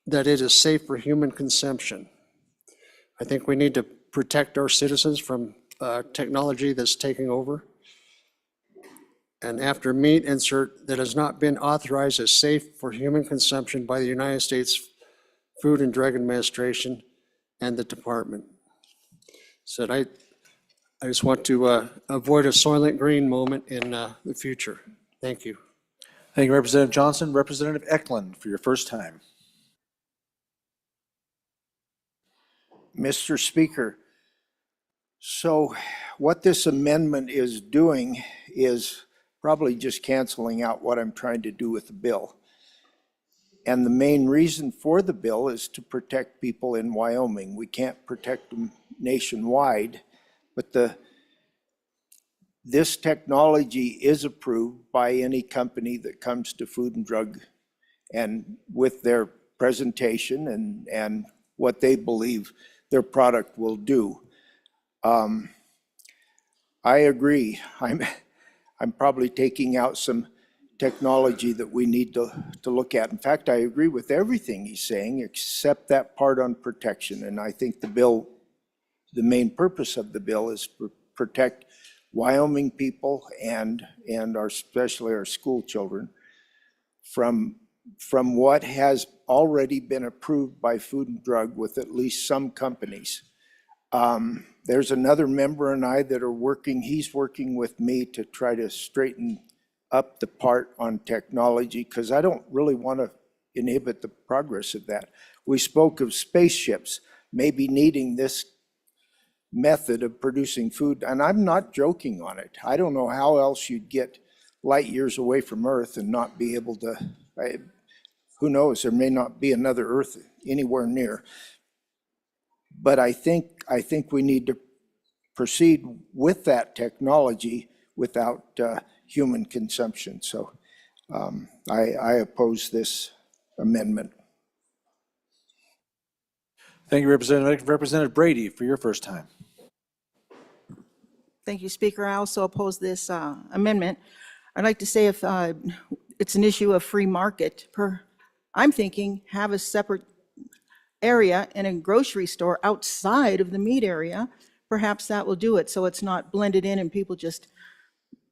that it is safe for human consumption. I think we need to protect our citizens from technology that's taking over. And after meat, insert that has not been authorized as safe for human consumption by the United States Food and Drug Administration and the department. So I just want to avoid a Soylent Green moment in the future. Thank you. Thank you, Representative Johnson. Representative Eklund, for your first time. Mr. Speaker, so what this amendment is doing is probably just canceling out what I'm trying to do with the bill. And the main reason for the bill is to protect people in Wyoming. We can't protect them nationwide, but this technology is approved by any company that comes to Food and Drug and with their presentation and what they believe their product will do. I agree. I'm probably taking out some technology that we need to look at. In fact, I agree with everything he's saying except that part on protection. And I think the main purpose of the bill is to protect Wyoming people and especially our school children from what has already been approved by Food and Drug with at least some companies. There's another member and I that are working, he's working with me to try to straighten up the part on technology because I don't really want to inhibit the progress of that. We spoke of spaceships maybe needing this method of producing food, and I'm not joking on it. I don't know how else you'd get light years away from Earth and not be able to, who knows, there may not be another Earth anywhere near. But I think we need to proceed with that technology without human consumption. So I oppose this amendment. Thank you, Representative. Representative Brady, for your first time. Thank you, Speaker. I also oppose this amendment. I'd like to say if it's an issue of free market, I'm thinking have a separate area in a grocery store outside of the meat area. Perhaps that will do it so it's not blended in and people just,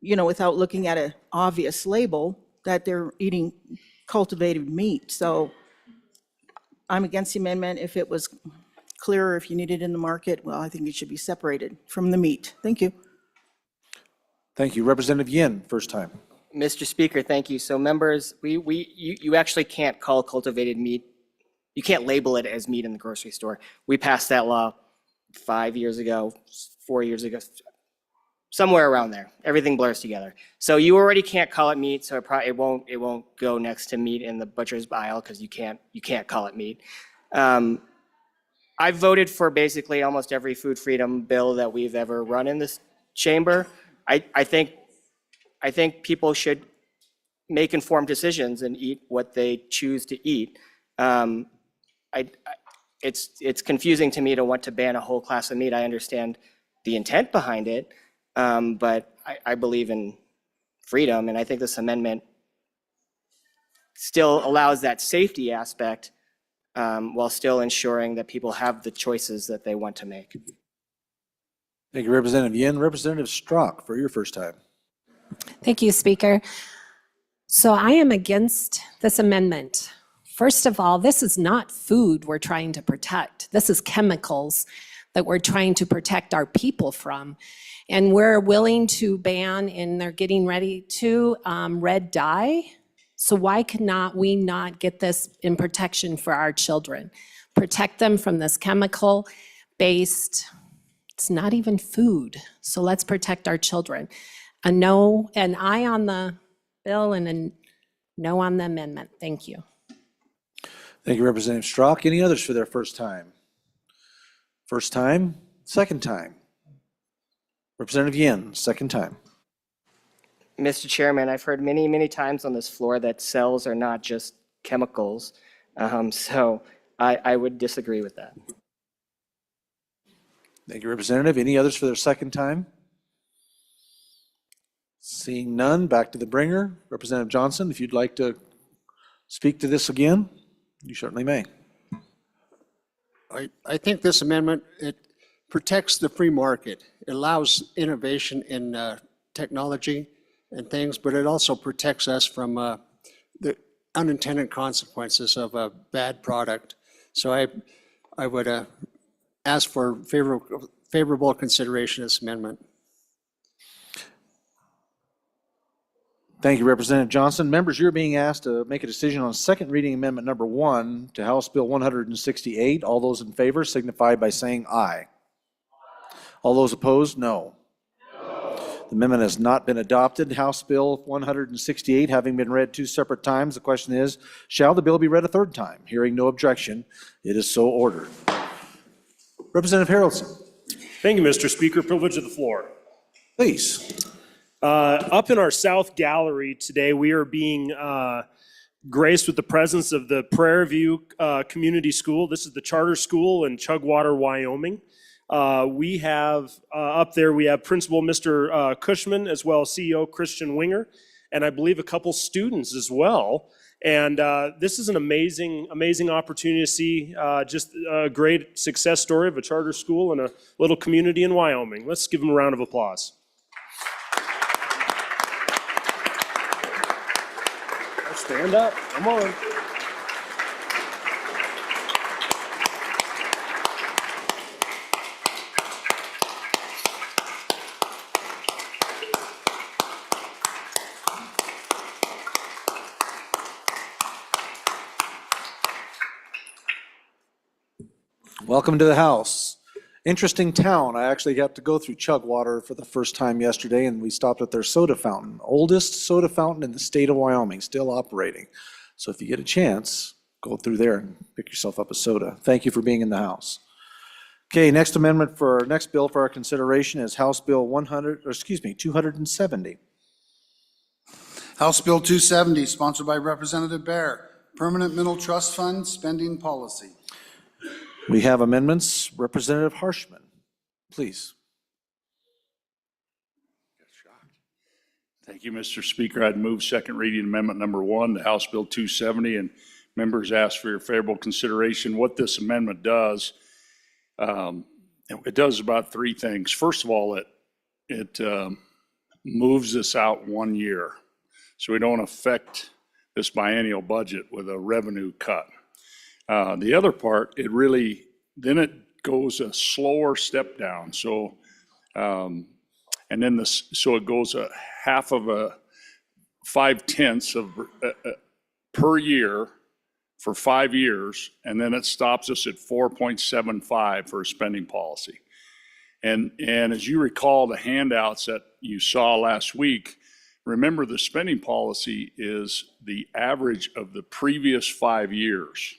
without looking at an obvious label that they're eating cultivated meat. So I'm against the amendment. If it was clearer, if you need it in the market, well, I think it should be separated from the meat. Thank you. Thank you. Representative Yin, first time. Mr. Speaker, thank you. So members, you actually can't call cultivated meat, you can't label it as meat in the grocery store. We passed that law 5 years ago, 4 years ago, somewhere around there. Everything blurs together. So you already can't call it meat, so it won't go next to meat in the butcher's aisle because you can't call it meat. I've voted for basically almost every food freedom bill that we've ever run in this chamber. I think people should make informed decisions and eat what they choose to eat. It's confusing to me to want to ban a whole class of meat. I understand the intent behind it, but I believe in freedom, and I think this amendment still allows that safety aspect while still ensuring that people have the choices that they want to make. Thank you, Representative Yin. Representative Strzok, for your first time. Thank you, Speaker. So I am against this amendment. First of all, this is not food we're trying to protect. This is chemicals that we're trying to protect our people from. And we're willing to ban, and they're getting ready to, red dye. So why cannot we not get this in protection for our children? Protect them from this chemical-based, it's not even food. So let's protect our children. A no, an aye on the bill and a no on the amendment. Thank you. Thank you, Representative Strzok. Any others for their first time? First time, second time. Representative Yin, second time. Mr. Chairman, I've heard many, many times on this floor that cells are not just chemicals. So I would disagree with that. Thank you, Representative. Any others for their second time? Seeing none, back to the bringer. Representative Johnson, if you'd like to speak to this again, you certainly may. I think this amendment, it protects the free market. It allows innovation in technology and things, but it also protects us from the unintended consequences of a bad product. So I would ask for favorable consideration of this amendment. Thank you, Representative Johnson. Members, you're being asked to make a decision on second reading amendment number 1 to House Bill 168. All those in favor signify by saying aye. All those opposed, no. The amendment has not been adopted. House Bill 168 having been read 2 separate times, the question is, shall the bill be read a third time? Hearing no objection, it is so ordered. Representative Harrelson. Thank you, Mr. Speaker. Privilege of the floor. Please. Up in our South Gallery today, we are being graced with the presence of the Prairie View Community School. This is the charter school in Chugwater, Wyoming. We have up there, we have Principal Mr. Cushman, as well as CEO Christian Winger, and I believe a couple students as well. And this is an amazing, amazing opportunity to see just a great success story of a charter school in a little community in Wyoming. Let's give them a round of applause. Stand up, come on. Welcome to the House. Interesting town. I actually got to go through Chugwater for the first time yesterday, and we stopped at their soda fountain. Oldest soda fountain in the state of Wyoming, still operating. So if you get a chance, go through there and pick yourself up a soda. Thank you for being in the House. Okay, next amendment for our next bill for our consideration is House Bill 270. House Bill 270, sponsored by Representative Baer, Permanent Middle Trust Fund Spending Policy. We have amendments. Representative Harshman, please. Thank you, Mr. Speaker. I'd move second reading amendment number 1 to House Bill 270, and members ask for your favorable consideration. What this amendment does, it does about 3 things. First of all, it moves us out 1 year, so we don't affect this biennial budget with a revenue cut. The other part, then it goes a slower step down. So And then so it goes a half of a 5/10 of per year for 5 years, and then it stops us at 4.75 for a spending policy. And as you recall, the handouts that you saw last week, remember the spending policy is the average of the previous 5 years.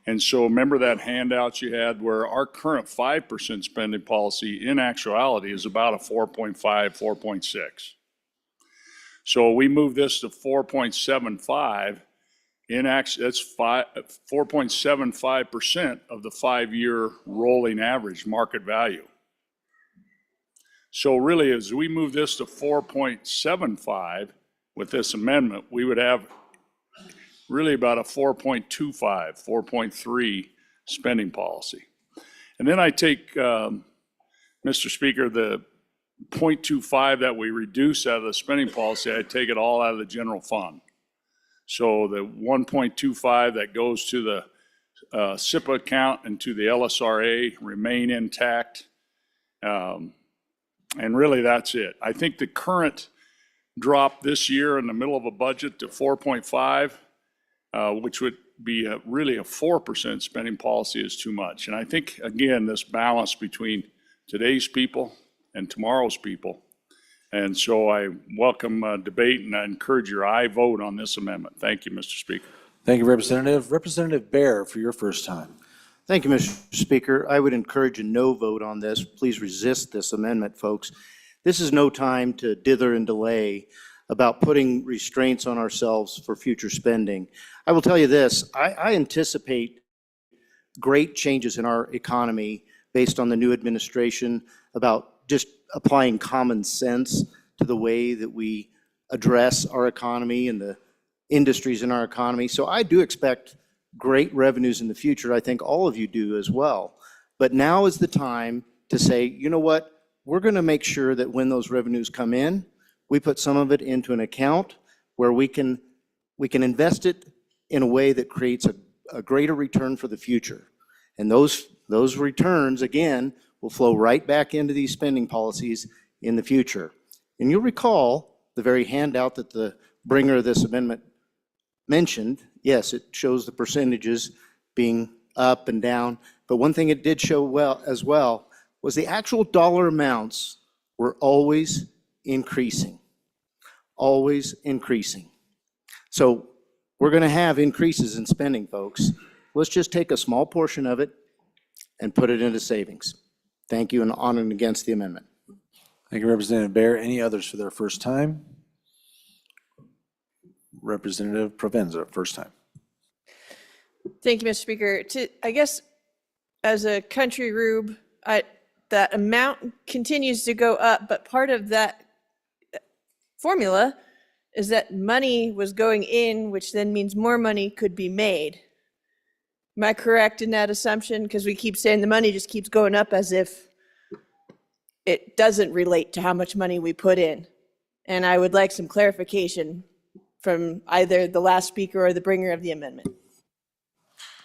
And so remember that handout you had where our current 5% spending policy in actuality is about a 4.5, 4.6. So we move this to 4.75. That's 4.75% of the 5-year rolling average market value. So really, as we move this to 4.75 with this amendment, we would have really about a 4.25, 4.3 spending policy. And then I take, Mr. Speaker, the 0.25 that we reduce out of the spending policy, I take it all out of the general fund. So the 1.25 that goes to the SIPA account and to the LSRA remain intact. And really that's it. I think the current drop this year in the middle of a budget to 4.5, which would be really a 4% spending policy, is too much. And I think, again, this balance between today's people and tomorrow's people. And so I welcome debate, and I encourage your aye vote on this amendment. Thank you, Mr. Speaker. Thank you, Representative. Representative Bear, for your first time. Thank you, Mr. Speaker. I would encourage a no vote on this. Please resist this amendment, folks. This is no time to dither and delay about putting restraints on ourselves for future spending. I will tell you this, I anticipate great changes in our economy based on the new administration about just applying common sense to the way that we address our economy and the industries in our economy. So I do expect great revenues in the future. I think all of you do as well. But now is the time to say, you know what, we're going to make sure that when those revenues come in, we put some of it into an account where we can invest it in a way that creates a greater return for the future. And those returns, again, will flow right back into these spending policies in the future. And you'll recall the very handout that the bringer of this amendment mentioned. Yes, it shows the percentages being up and down, but one thing it did show as well was the actual dollar amounts were always increasing, always increasing. So we're going to have increases in spending, folks. Let's just take a small portion of it and put it into savings. Thank you, and on and against the amendment. Thank you, Representative Bear. Any others for their first time? Representative Provenza, first time. Thank you, Mr. Speaker. I guess as a country rube, that amount continues to go up, but part of that formula is that money was going in, which then means more money could be made. Am I correct in that assumption? Because we keep saying the money just keeps going up as if it doesn't relate to how much money we put in. And I would like some clarification from either the last speaker or the bringer of the amendment.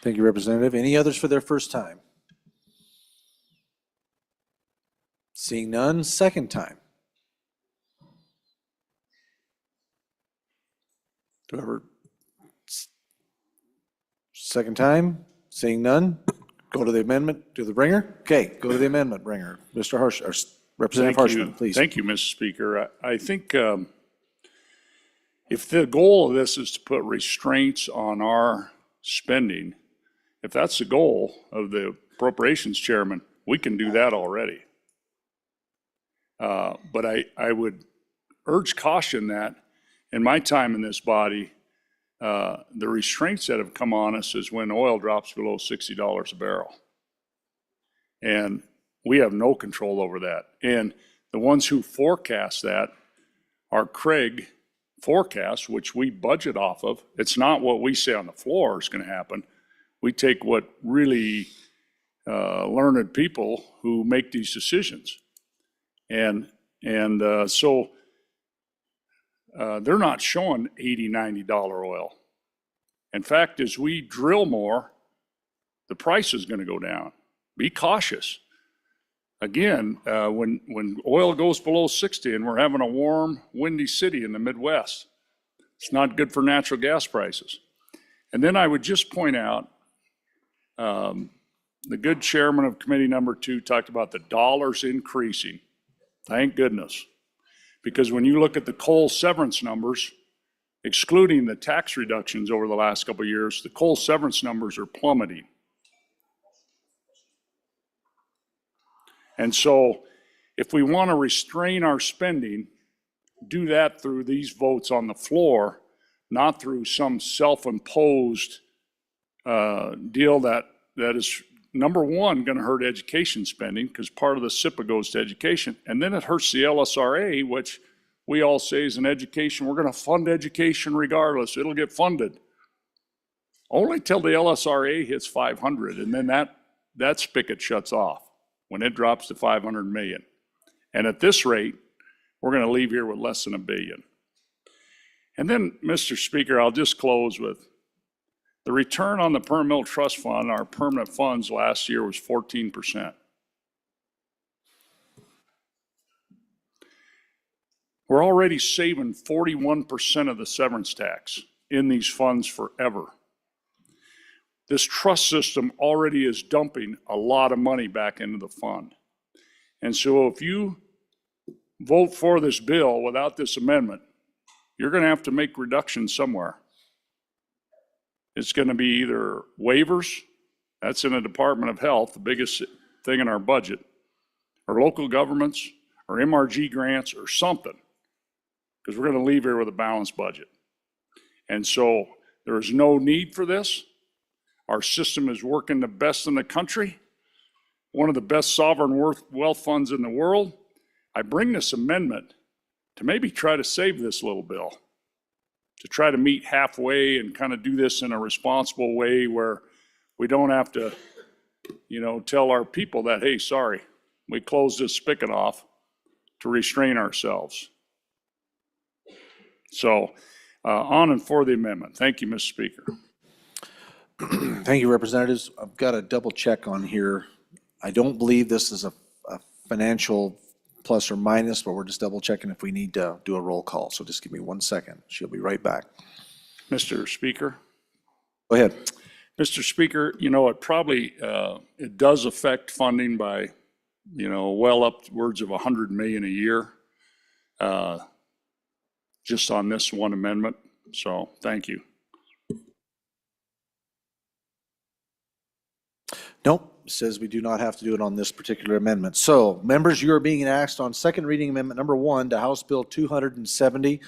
Thank you, Representative. Any others for their first time? Seeing none, second time. Second time, seeing none, go to the amendment, to the bringer? Okay, go to the amendment bringer. Mr. Harsh, or Representative Harshman, please. Thank you, Mr. Speaker. I think if the goal of this is to put restraints on our spending, if that's the goal of the appropriations chairman, we can do that already. But I would urge caution that in my time in this body, the restraints that have come on us is when oil drops below $60 a barrel. And we have no control over that. And the ones who forecast that are Craig forecasts, which we budget off of. It's not what we say on the floor is going to happen. We take what really learned people who make these decisions. And so they're not showing $80, $90 oil. In fact, as we drill more, the price is going to go down. Be cautious. again, when oil goes below 60 and we're having a warm, windy city in the Midwest, it's not good for natural gas prices. And then I would just point out, the good chairman of committee number 2 talked about the dollars increasing. Thank goodness. Because when you look at the coal severance numbers, excluding the tax reductions over the last couple of years, the coal severance numbers are plummeting. And so if we want to restrain our spending, do that through these votes on the floor, not through some self-imposed deal that is, number one, going to hurt education spending because part of the SIPA goes to education, and then it hurts the LSRA, which we all say is an education. We're going to fund education regardless. It'll get funded. Only till the LSRA hits 500, and then that spigot shuts off when it drops to 500 million. And at this rate, we're going to leave here with less than $1 billion. And then, Mr. Speaker, I'll just close with the return on the permanent trust fund, our permanent funds last year was 14%. We're already saving 41% of the severance tax in these funds forever. This trust system already is dumping a lot of money back into the fund. And so if you vote for this bill without this amendment, you're going to have to make reductions somewhere. It's going to be either waivers, that's in the Department of Health, the biggest thing in our budget, or local governments, or MRG grants, or something, because we're going to leave here with a balanced budget. And so there is no need for this. Our system is working the best in the country, one of the best sovereign wealth funds in the world. I bring this amendment to maybe try to save this little bill, to try to meet halfway and kind of do this in a responsible way where we don't have to, tell our people that, hey, sorry, we closed this spigot off to restrain ourselves. So on and for the amendment. Thank you, Mr. Speaker. Thank you, Representatives. I've got a double check on here. I don't believe this is a financial plus or minus, but we're just double checking if we need to do a roll call. So just give me 1 second. She'll be right back. Mr. Speaker. Go ahead. Mr. Speaker, it probably, it does affect funding by, well upwards of 100 million a year, just on this one amendment. So thank you. Nope, says we do not have to do it on this particular amendment. So, members, you are being asked on second reading amendment number 1 to House Bill 270.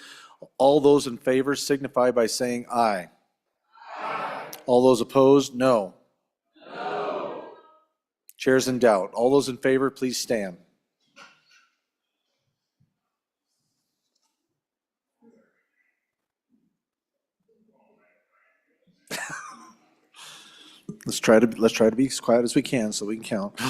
All those in favor signify by saying aye. Aye. All those opposed, no. No. Chair's in doubt. All those in favor, please stand. Let's try to be as quiet as we can so we can count.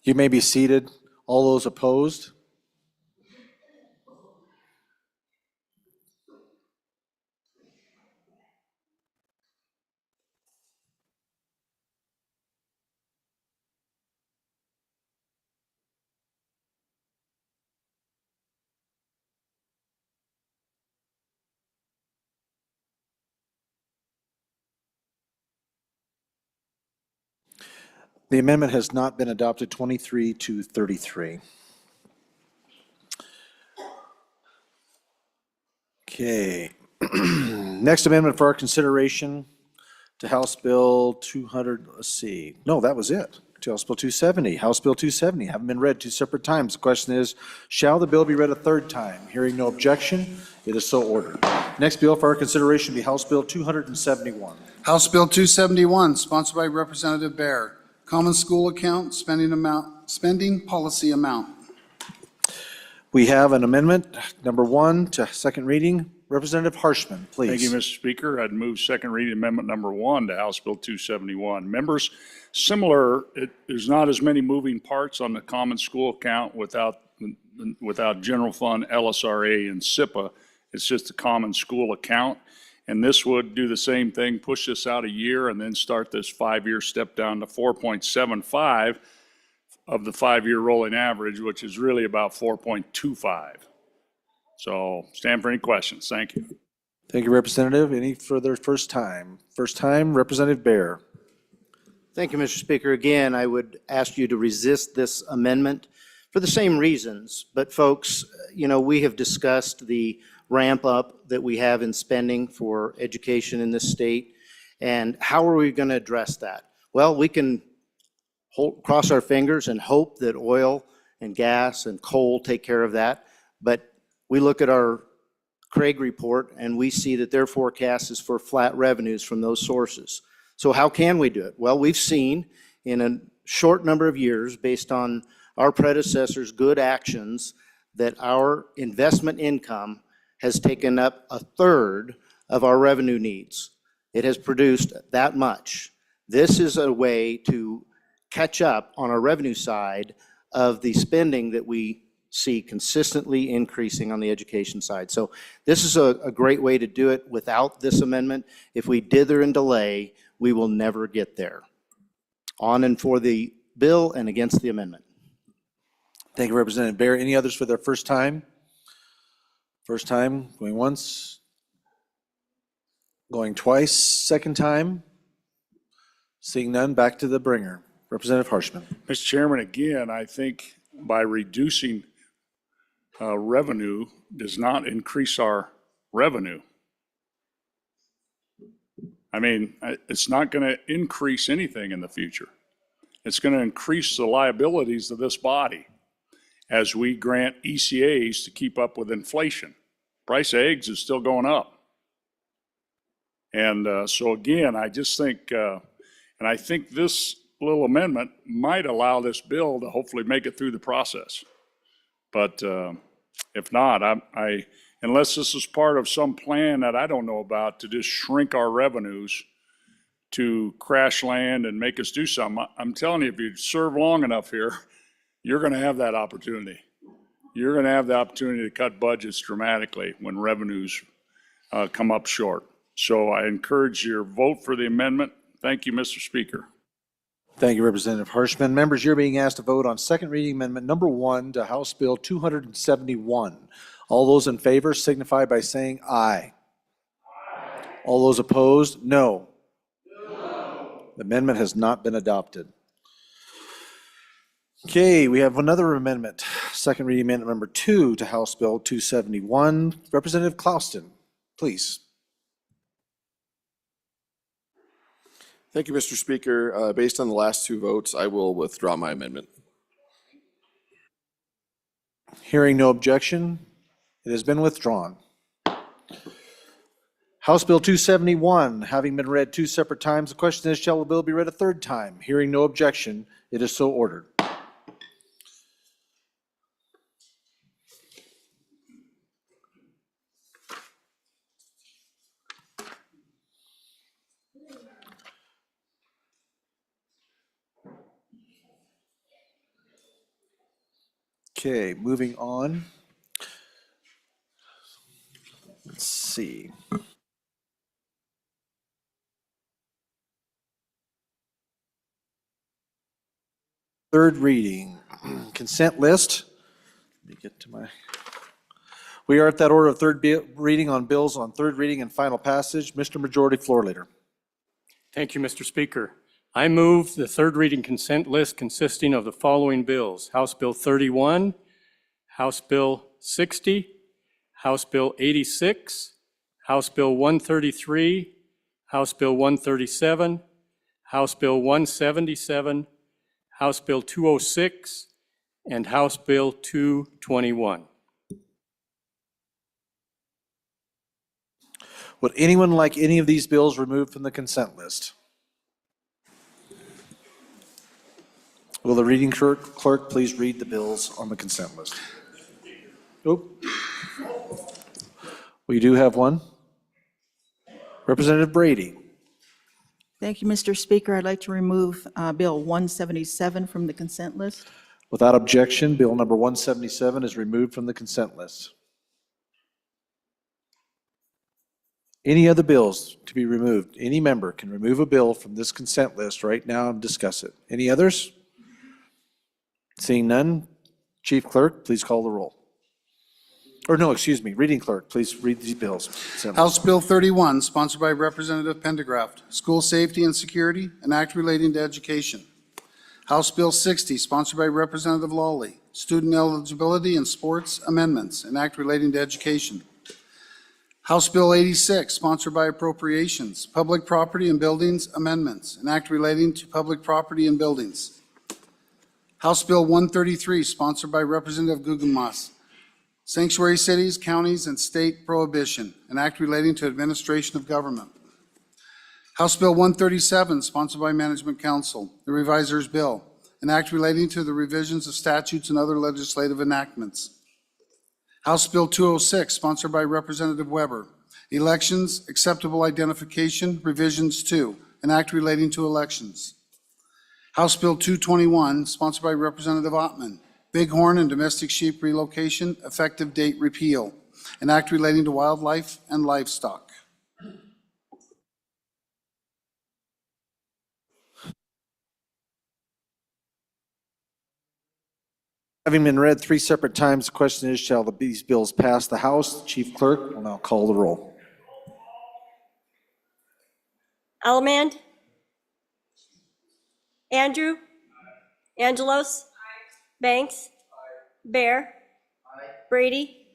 You may be seated. All those opposed? The amendment has not been adopted, 23 to 33. Okay. Next amendment for our consideration to House Bill 200, let's see. No, that was it. To House Bill 270. House Bill 270 haven't been read 2 separate times. The question is, shall the bill be read a 3rd time? Hearing no objection, it is so ordered. Next bill for our consideration will be House Bill 271. House Bill 271, sponsored by Representative Baer. Common school account, spending policy amount. We have an amendment, number 1 to second reading. Representative Harshman, please. Thank you, Mr. Speaker. I'd move second reading amendment number 1 to House Bill 271. Members, similar, there's not as many moving parts on the common school account without general fund, LSRA, and SIPA. It's just a common school account. And this would do the same thing, push this out a year, and then start this 5-year step down to 4.75 of the 5-year rolling average, which is really about 4.25. So stand for any questions. Thank you. Thank you, Representative. Any further first time? First time, Representative Bear. Thank you, Mr. Speaker. Again, I would ask you to resist this amendment for the same reasons. But folks, you know, we have discussed the ramp up that we have in spending for education in this state. And how are we going to address that? Well, we can cross our fingers and hope that oil and gas and coal take care of that. But we look at our Craig report and we see that their forecast is for flat revenues from those sources. So how can we do it? Well, we've seen in a short number of years, based on our predecessors' good actions, that our investment income has taken up 1/3 of our revenue needs. It has produced that much. This is a way to catch up on our revenue side of the spending that we see consistently increasing on the education side. So this is a great way to do it without this amendment. If we dither and delay, we will never get there. On and for the bill and against the amendment. Thank you, Representative Bear. Any others for their first time? First time, going once, going twice, second time. Seeing none, back to the bringer. Representative Harshman. Mr. Chairman, again, I think by reducing revenue does not increase our revenue. I mean, it's not going to increase anything in the future. It's going to increase the liabilities of this body as we grant ECAs to keep up with inflation. Price of eggs is still going up. And so again, I just think, and I think this little amendment might allow this bill to hopefully make it through the process. But if not, unless this is part of some plan that I don't know about to just shrink our revenues to crash land and make us do something, I'm telling you, if you serve long enough here, you're going to have that opportunity. You're going to have the opportunity to cut budgets dramatically when revenues come up short. So I encourage your vote for the amendment. Thank you, Mr. Speaker. Thank you, Representative Harshman. Members, you're being asked to vote on second reading amendment number 1 to House Bill 271. All those in favor signify by saying aye. Aye. All those opposed, no. No. The amendment has not been adopted. Okay, we have another amendment, second reading amendment number 2 to House Bill 271. Representative Clouston, please. Thank you, Mr. Speaker. Based on the last 2 votes, I will withdraw my amendment. Hearing no objection, it has been withdrawn. House Bill 271, having been read 2 separate times, the question is, shall the bill be read a 3rd time? Hearing no objection, it is so ordered. Okay, moving on. Let's see. Third reading, consent list. Let me get to my. We are at that order of third reading on bills on third reading and final passage. Mr. Majority Floor Leader. Thank you, Mr. Speaker. I move the third reading consent list consisting of the following bills: House Bill 31, House Bill 60, House Bill 86, House Bill 133, House Bill 137, House Bill 177, House Bill 206, and House Bill 221. Would anyone like any of these bills removed from the consent list? Will the reading clerk please read the bills on the consent list? Nope. We do have one. Representative Brady. Thank you, Mr. Speaker. I'd like to remove Bill 177 from the consent list. Without objection, Bill number 177 is removed from the consent list. Any other bills to be removed? Any member can remove a bill from this consent list right now and discuss it. Any others? Seeing none, Chief Clerk, please call the roll. Or no, excuse me, Reading Clerk, please read these bills. House Bill 31, sponsored by Representative Pendergraft, School Safety and Security, an act relating to education. House Bill 60, sponsored by Representative Lawley, Student Eligibility and Sports Amendments, an act relating to education. House Bill 86, sponsored by Appropriations, Public Property and Buildings Amendments, an act relating to public property and buildings. House Bill 133, sponsored by Representative Guggenmoss, Sanctuary Cities, Counties, and State Prohibition, an act relating to administration of government. House Bill 137, sponsored by Management Council, the Reviser's Bill, an act relating to the revisions of statutes and other legislative enactments. House Bill 206, sponsored by Representative Weber, Elections, Acceptable Identification, Revisions 2, an act relating to elections. House Bill 221, sponsored by Representative Ottman, Bighorn and Domestic Sheep Relocation, Effective Date Repeal, an act relating to wildlife and livestock. Having been read 3 separate times, the question is, shall these bills pass the House? Chief Clerk will now call the roll. Allemand? Andrew? Angelos? Banks? Bear? Brady?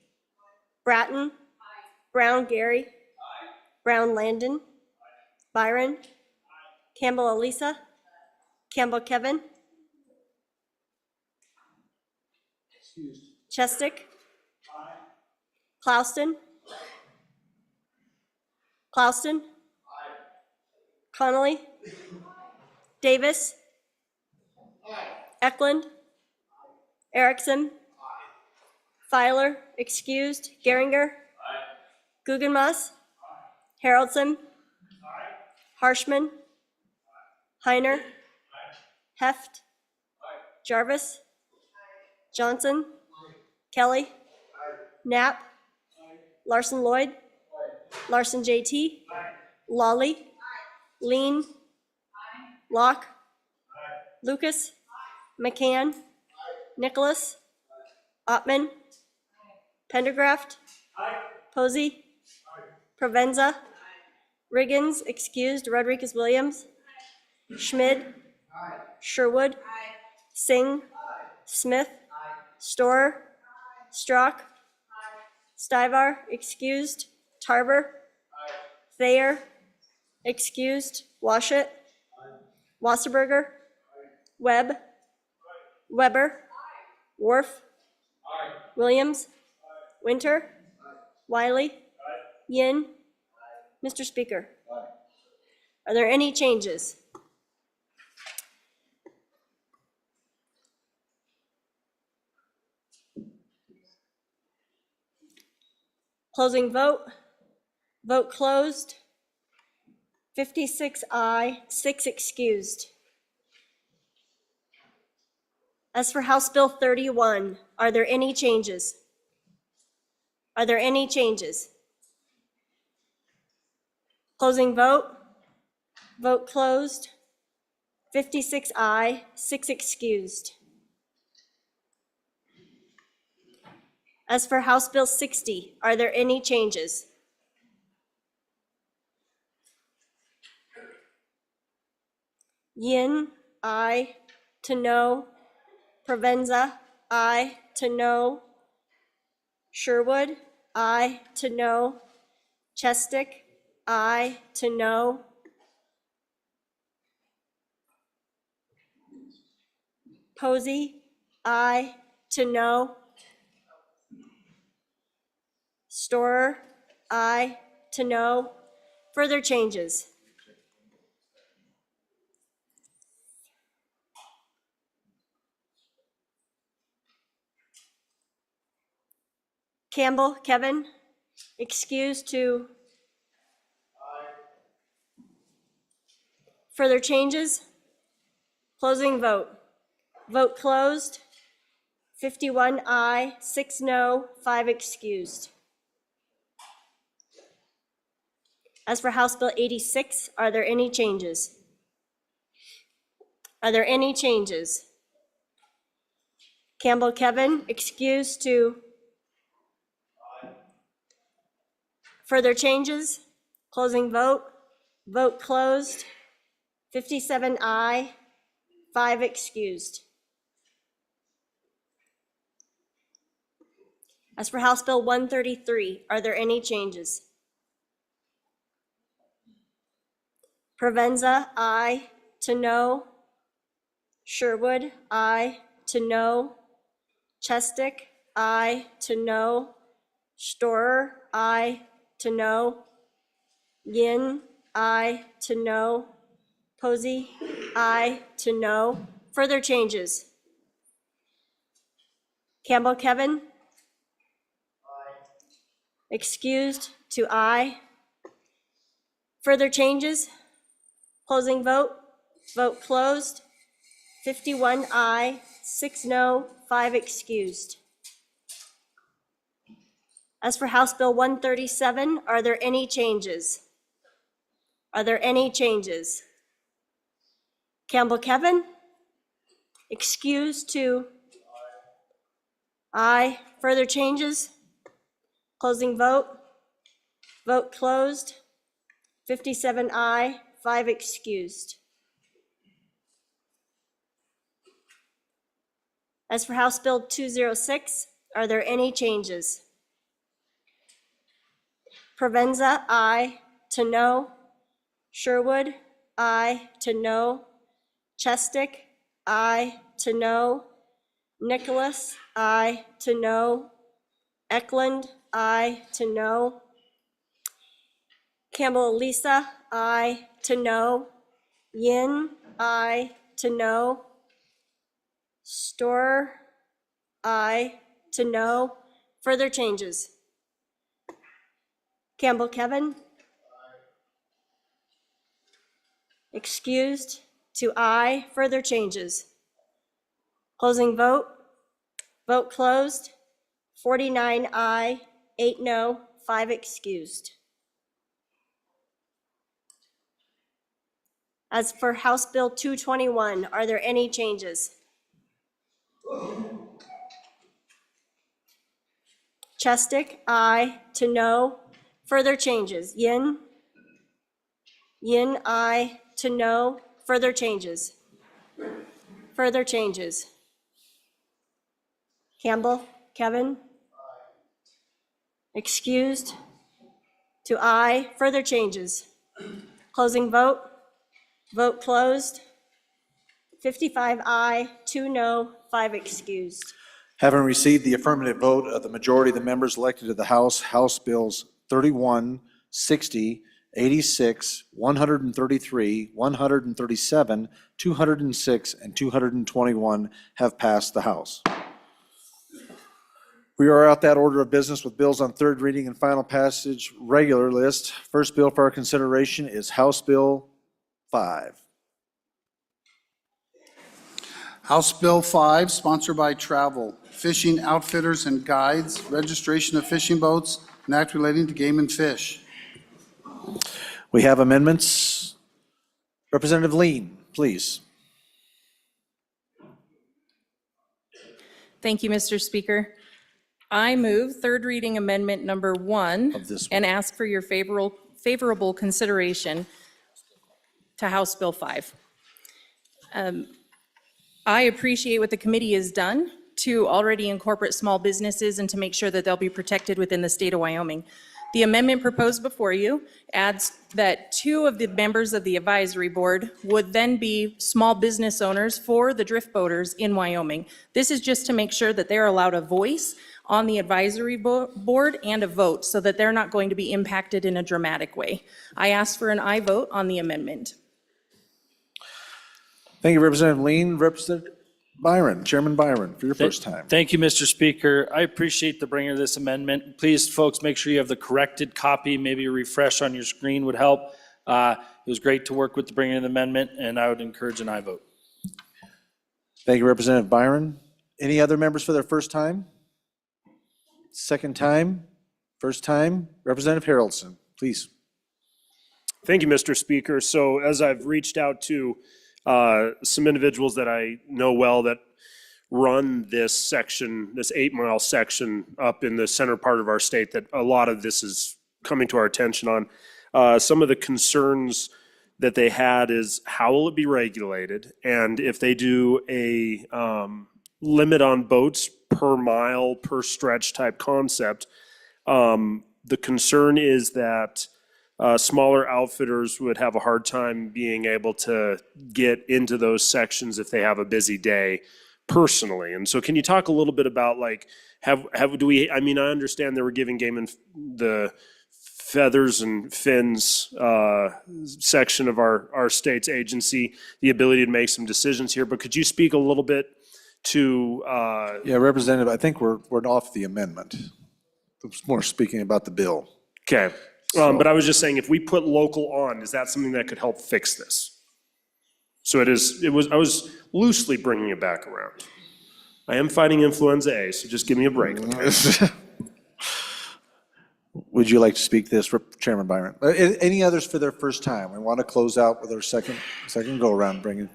Bratton? Brown Gary? Brown Landon? Byron? Campbell Elisa? Campbell Kevin? Chestick? Clouston? Clouston? Connolly? Davis? Eklund? Erickson? Filer, excused. Geringer? Guggenmoss? Haroldson? Harshman? Heiner? Heft? Jarvis? Johnson? Kelly? Knapp? Larson Lloyd? Larson JT? Lawley? Lean? Locke? Lucas? McCann? Nicholas? Ottman? Pendergraft? Posey? Provenza? Riggins, excused. Rodriguez Williams? Schmid? Sherwood? Singh? Smith? Storer? Strock? Stivar, excused. Tarver? Thayer? Excused. Washut? Wasserberger? Webb? Weber? Worf? Williams? Winter? Wiley? Yin? Mr. Speaker, are there any changes? Closing vote. Vote closed. 56 aye, 6 excused. As for House Bill 31, are there any changes? Are there any changes? Closing vote. Vote closed. 56 aye, 6 excused. As for House Bill 60, are there any changes? Yin, aye to no. Provenza, aye to no. Sherwood, aye to no. Chestick, aye to no. Posey, aye to no. Storer, aye to no. Further changes? Campbell, Kevin. Excused to? Further changes? Closing vote. Vote closed. 51 aye, 6 no, 5 excused. As for House Bill 86, are there any changes? Are there any changes? Campbell Kevin, excused to? Further changes? Closing vote. Vote closed. 57 aye, 5 excused. As for House Bill 133, are there any changes? Provenza, aye to no. Sherwood, aye to no. Chestick, aye to no. Storer, aye to no. Yin, aye to no. Posey, aye to no. Further changes? Campbell Kevin? Excused to aye. Further changes? Closing vote. Vote closed. 51 aye, 6 no, 5 excused. As for House Bill 137, are there any changes? Are there any changes? Campbell Kevin? Excused to aye. Further changes? Closing vote. Vote closed. 57 aye, 5 excused. As for House Bill 206, are there any changes? Provenza, aye to no. Sherwood, aye to no. Chestick, aye to no. Nicholas, aye to no. Eklund, aye to no. Campbell Elisa, aye to no. Yin, aye to no. Storer, aye to no. Further changes? Campbell Kevin? Excused to aye. Further changes? Closing vote. Vote closed. 49 aye, 8 no, 5 excused. As for House Bill 221, are there any changes? Chestick, aye to no. Further changes? Yin? Yin, aye to no. Further changes? Further changes? Campbell, Kevin? Excused to aye. Further changes? Closing vote. Vote closed. 55 aye, 2 no, 5 excused. Having received the affirmative vote of the majority of the members elected to the House, House Bills 31, 60, 86, 133, 137, 206, and 221 have passed the House. We are out that order of business with bills on third reading and final passage regular list. First bill for our consideration is House Bill 5. House Bill 5, sponsored by Travel, Fishing Outfitters and Guides, Registration of Fishing Boats, and Act relating to Game and Fish. We have amendments. Representative Lean, please. Thank you, Mr. Speaker. I move third reading amendment number 1 and ask for your favorable consideration to House Bill 5. I appreciate what the committee has done to already incorporate small businesses and to make sure that they'll be protected within the state of Wyoming. The amendment proposed before you adds that 2 of the members of the advisory board would then be small business owners for the drift boaters in Wyoming. This is just to make sure that they're allowed a voice on the advisory board and a vote so that they're not going to be impacted in a dramatic way. I ask for an aye vote on the amendment. Thank you, Representative Lean. Byron, Chairman Byron, for your first time. Thank you, Mr. Speaker. I appreciate the bringer of this amendment. Please, folks, make sure you have the corrected copy. Maybe a refresh on your screen would help. It was great to work with the bringer of the amendment, and I would encourage an aye vote. Thank you, Representative Byron. Any other members for their first time? Second time? First time? Representative Haroldson, please. Thank you, Mr. Speaker. So as I've reached out to some individuals that I know well that run this section, this 8-mile section up in the center part of our state, that a lot of this is coming to our attention on. Some of the concerns that they had is how will it be regulated? And if they do a limit on boats per mile, per stretch type concept, the concern is that smaller outfitters would have a hard time being able to get into those sections if they have a busy day personally. And so can you talk a little bit about like, I mean, I understand they were giving Game and the feathers and fins section of our state's agency the ability to make some decisions here, but could you speak a little bit to? Yeah, Representative, I think we're off the amendment. It's more speaking about the bill. Okay. But I was just saying, if we put local on, is that something that could help fix this? So I was loosely bringing it back around. I am fighting influenza A, so just give me a break. Okay? Would you like to speak to this, Chairman Byron? Any others for their first time? We want to close out with our second go around.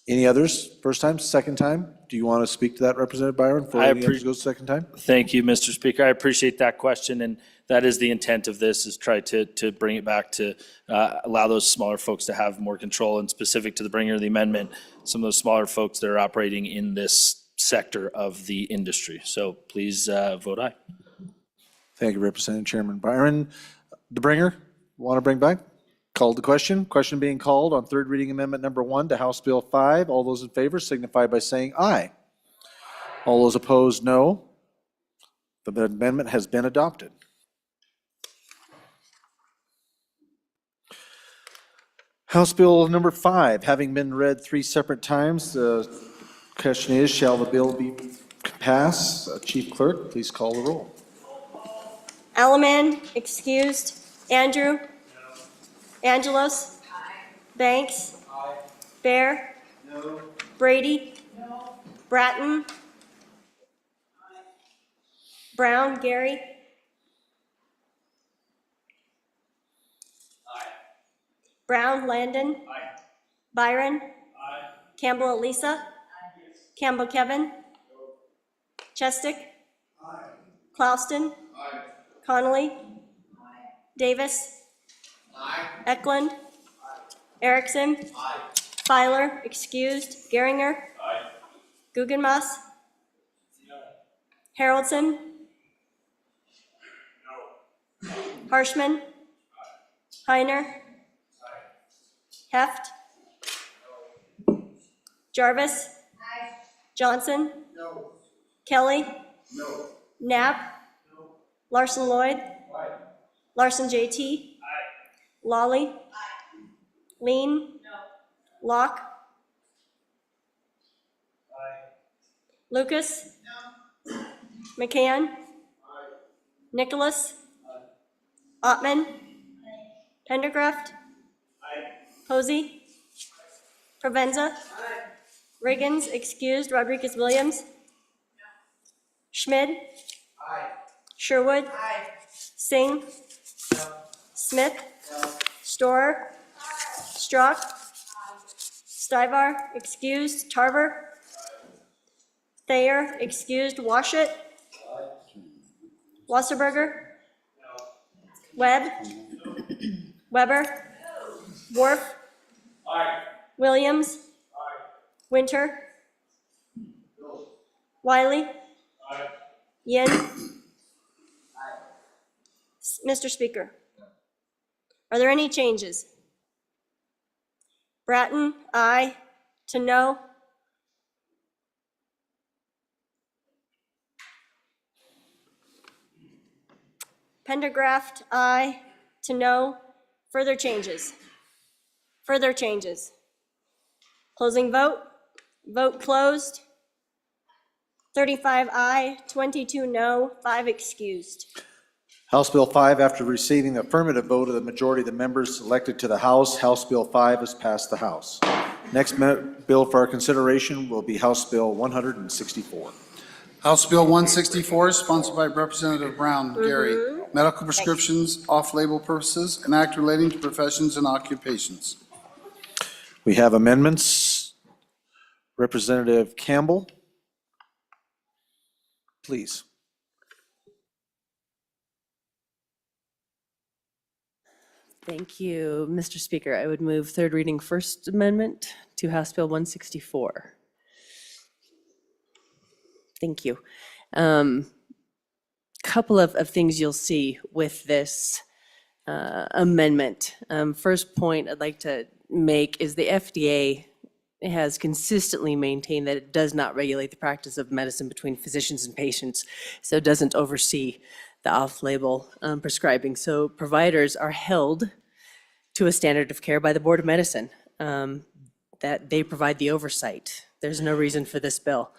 Any others? First time, second time? Do you want to speak to that, Representative Byron? For any others goes second time? Thank you, Mr. Speaker. I appreciate that question, and that is the intent of this, is try to bring it back to allow those smaller folks to have more control, and specific to the bringer of the amendment, some of those smaller folks that are operating in this sector of the industry. So please vote aye. Thank you, Representative Chairman Byron. The bringer, want to bring back? Called the question. Question being called on third reading amendment number 1 to House Bill 5. All those in favor signify by saying aye. All those opposed, no. The amendment has been adopted. House Bill number 5, having been read 3 separate times, the question is, shall the bill be passed? Chief Clerk, please call the roll. Alaman, excused. Andrew? Angelos? Banks? Bear? Brady? Bratton? Brown, Gary? Brown, Landon? Byron? Campbell, Elisa? Campbell, Kevin? Chestick? Clouston? Connolly? Davis? Eklund? Erickson? Feiler, excused. Geringer? Guggenmass? Haroldson? Harshman? Heiner? Heft? Jarvis? Johnson? Kelly? Knapp? Larson Lloyd? Larson JT? Lawley? Lean? Locke? Lucas? McCann? Nicholas? Ottman? Pendergraft? Posey? Provenza? Riggins, excused. Rodriguez Williams? Schmid? Sherwood? Singh? Smith? Storer? Strzok? Stivar, excused. Tarver? Thayer, excused. Washut? Wasserberger? Webb? Weber? Worf? Williams? Winter? Wiley? Yin? Mr. Speaker, are there any changes? Bratton, aye. To no? Pendergraft, aye. To no? Further changes? Further changes? Closing vote? Vote closed. 35 aye, 22 no, 5 excused. House Bill 5, after receiving the affirmative vote of the majority of the members elected to the House, House Bill 5 has passed the House. Next bill for our consideration will be House Bill 164. House Bill 164, sponsored by Representative Brown, Gary. Medical prescriptions, off-label purposes, an act relating to professions and occupations. We have amendments. Representative Campbell, please. Thank you, Mr. Speaker. I would move third reading First Amendment to House Bill 164. Thank you. Couple of things you'll see with this amendment. First point I'd like to make is the FDA has consistently maintained that it does not regulate the practice of medicine between physicians and patients, so it doesn't oversee the off-label prescribing. So providers are held to a standard of care by the Board of Medicine, that they provide the oversight. There's no reason for this bill.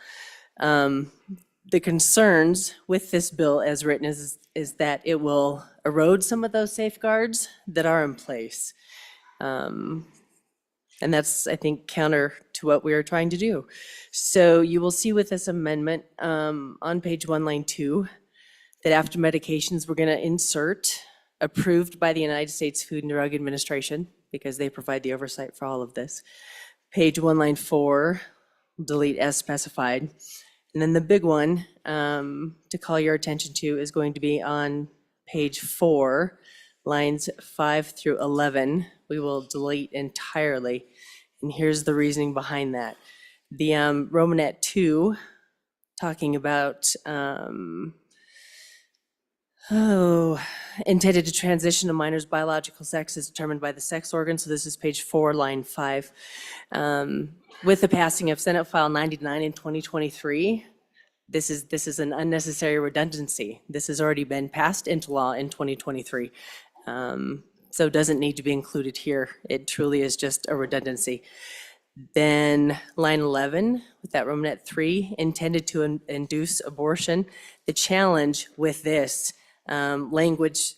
The concerns with this bill as written is that it will erode some of those safeguards that are in place. And that's, I think, counter to what we are trying to do. So you will see with this amendment on page 1, line 2, that after medications, we're going to insert approved by the United States Food and Drug Administration, because they provide the oversight for all of this. Page 1, line 4, delete as specified. And then the big one to call your attention to is going to be on page 4, lines 5 through 11. We will delete entirely. And here's the reasoning behind that. The Romanet 2, talking about intended to transition a minor's biological sex is determined by the sex organ. So this is page 4, line 5. With the passing of Senate File 99 in 2023, this is an unnecessary redundancy. This has already been passed into law in 2023. So it doesn't need to be included here. It truly is just a redundancy. Then line 11, with that Romanet 3, intended to induce abortion. The challenge with this language,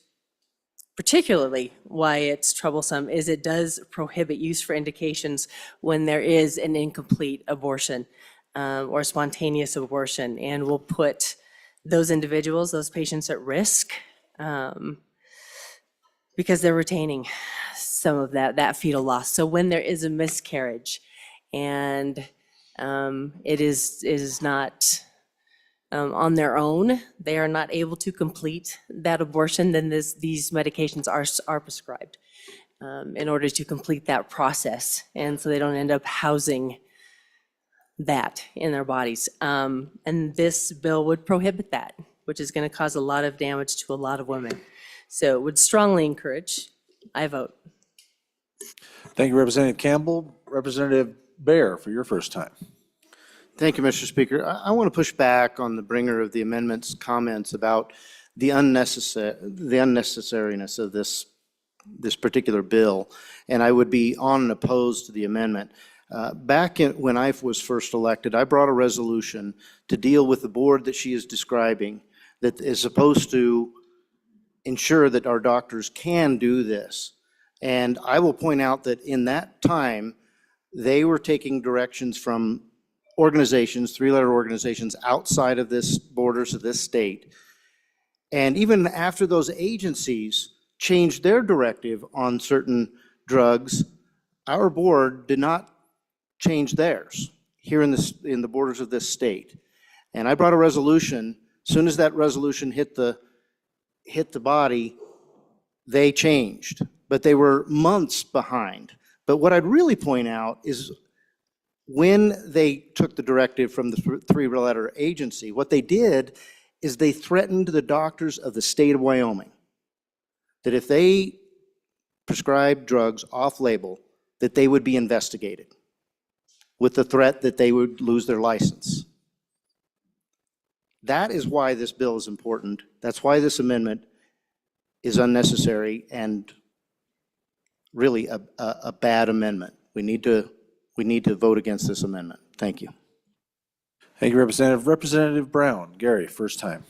particularly why it's troublesome, is it does prohibit use for indications when there is an incomplete abortion or spontaneous abortion, and will put those individuals, those patients at risk because they're retaining some of that fetal loss. So when there is a miscarriage and it is not on their own, they are not able to complete that abortion, then these medications are prescribed in order to complete that process. And so they don't end up housing that in their bodies. And this bill would prohibit that, which is going to cause a lot of damage to a lot of women. So would strongly encourage, I vote. Thank you, Representative Campbell. Representative Baer, for your first time. Thank you, Mr. Speaker. I want to push back on the bringer of the amendment's comments about the unnecessariness of this particular bill, and I would be on and opposed to the amendment. When I was first elected, I brought a resolution to deal with the board that she is describing that is supposed to ensure that our doctors can do this. And I will point out that in that time, they were taking directions from organizations, three-letter organizations outside of this borders of this state. And even after those agencies changed their directive on certain drugs, our board did not change theirs here in the borders of this state. And I brought a resolution. As soon as that resolution hit the body, they changed, but they were months behind. But what I'd really point out is when they took the directive from the three-letter agency, what they did is they threatened the doctors of the state of Wyoming that if they prescribed drugs off-label, that they would be investigated with the threat that they would lose their license. That is why this bill is important. That's why this amendment is unnecessary and really a bad amendment. We need to vote against this amendment. Thank you. Thank you, Representative. Representative Brown, Gary, first time.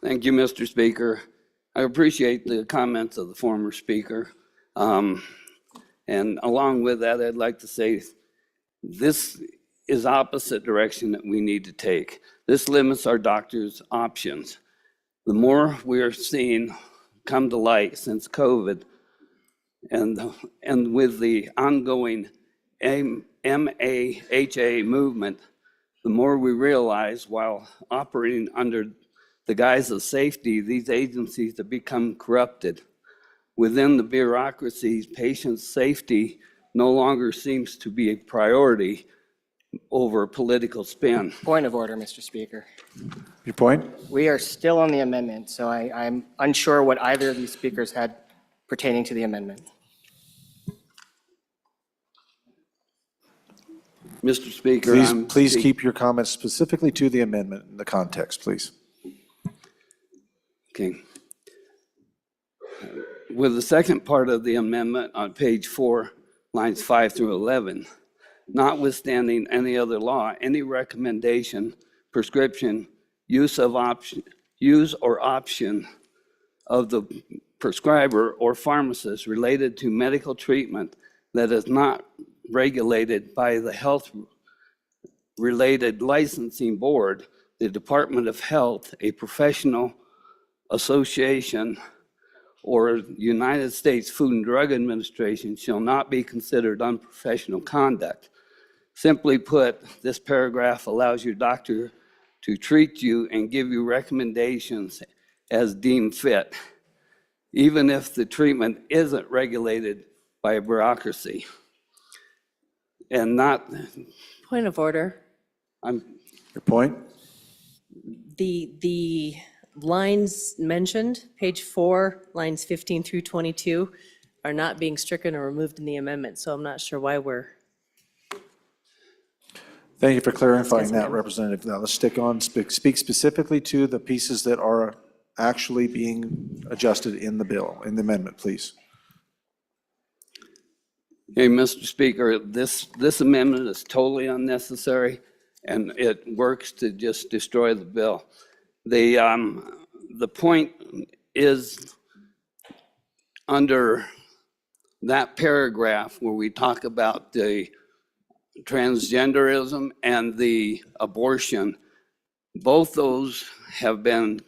Thank you, Mr. Speaker. I appreciate the comments of the former speaker. And along with that, I'd like to say this is opposite direction that we need to take. This limits our doctors' options. The more we are seeing come to light since COVID and with the ongoing MAHA movement, the more we realize while operating under the guise of safety, these agencies have become corrupted. Within the bureaucracies, patient safety no longer seems to be a priority over political spin. Point of order, Mr. Speaker. Your point? We are still on the amendment, so I'm unsure what either of these speakers had pertaining to the amendment. Mr. Speaker, Please keep your comments specifically to the amendment in the context, please. Okay. With the second part of the amendment on page 4, lines 5 through 11, notwithstanding any other law, any recommendation, prescription, use or option of the prescriber or pharmacist related to medical treatment that is not regulated by the health-related licensing board, the Department of Health, a professional association, or United States Food and Drug Administration shall not be considered unprofessional conduct. Simply put, this paragraph allows your doctor to treat you and give you recommendations as deemed fit, even if the treatment isn't regulated by a bureaucracy. And not... Point of order. Your point? The lines mentioned, page 4, lines 15 through 22, are not being stricken or removed in the amendment, so I'm not sure why we're... Thank you for clarifying that, Representative. Now let's stick on, speak specifically to the pieces that are actually being adjusted in the bill, in the amendment, please. Hey, Mr. Speaker, this amendment is totally unnecessary, and it works to just destroy the bill. The point is under that paragraph where we talk about the transgenderism and the abortion, both those have been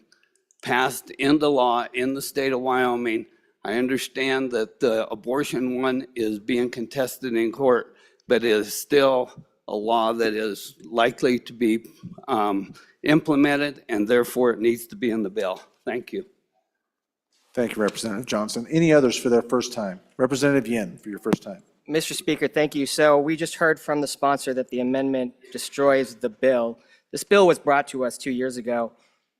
passed into law in the state of Wyoming. I understand that the abortion one is being contested in court, but it is still a law that is likely to be implemented, and therefore it needs to be in the bill. Thank you. Thank you, Representative Johnson. Any others for their first time? Representative Yin, for your first time. Mr. Speaker, thank you. So we just heard from the sponsor that the amendment destroys the bill. This bill was brought to us 2 years ago.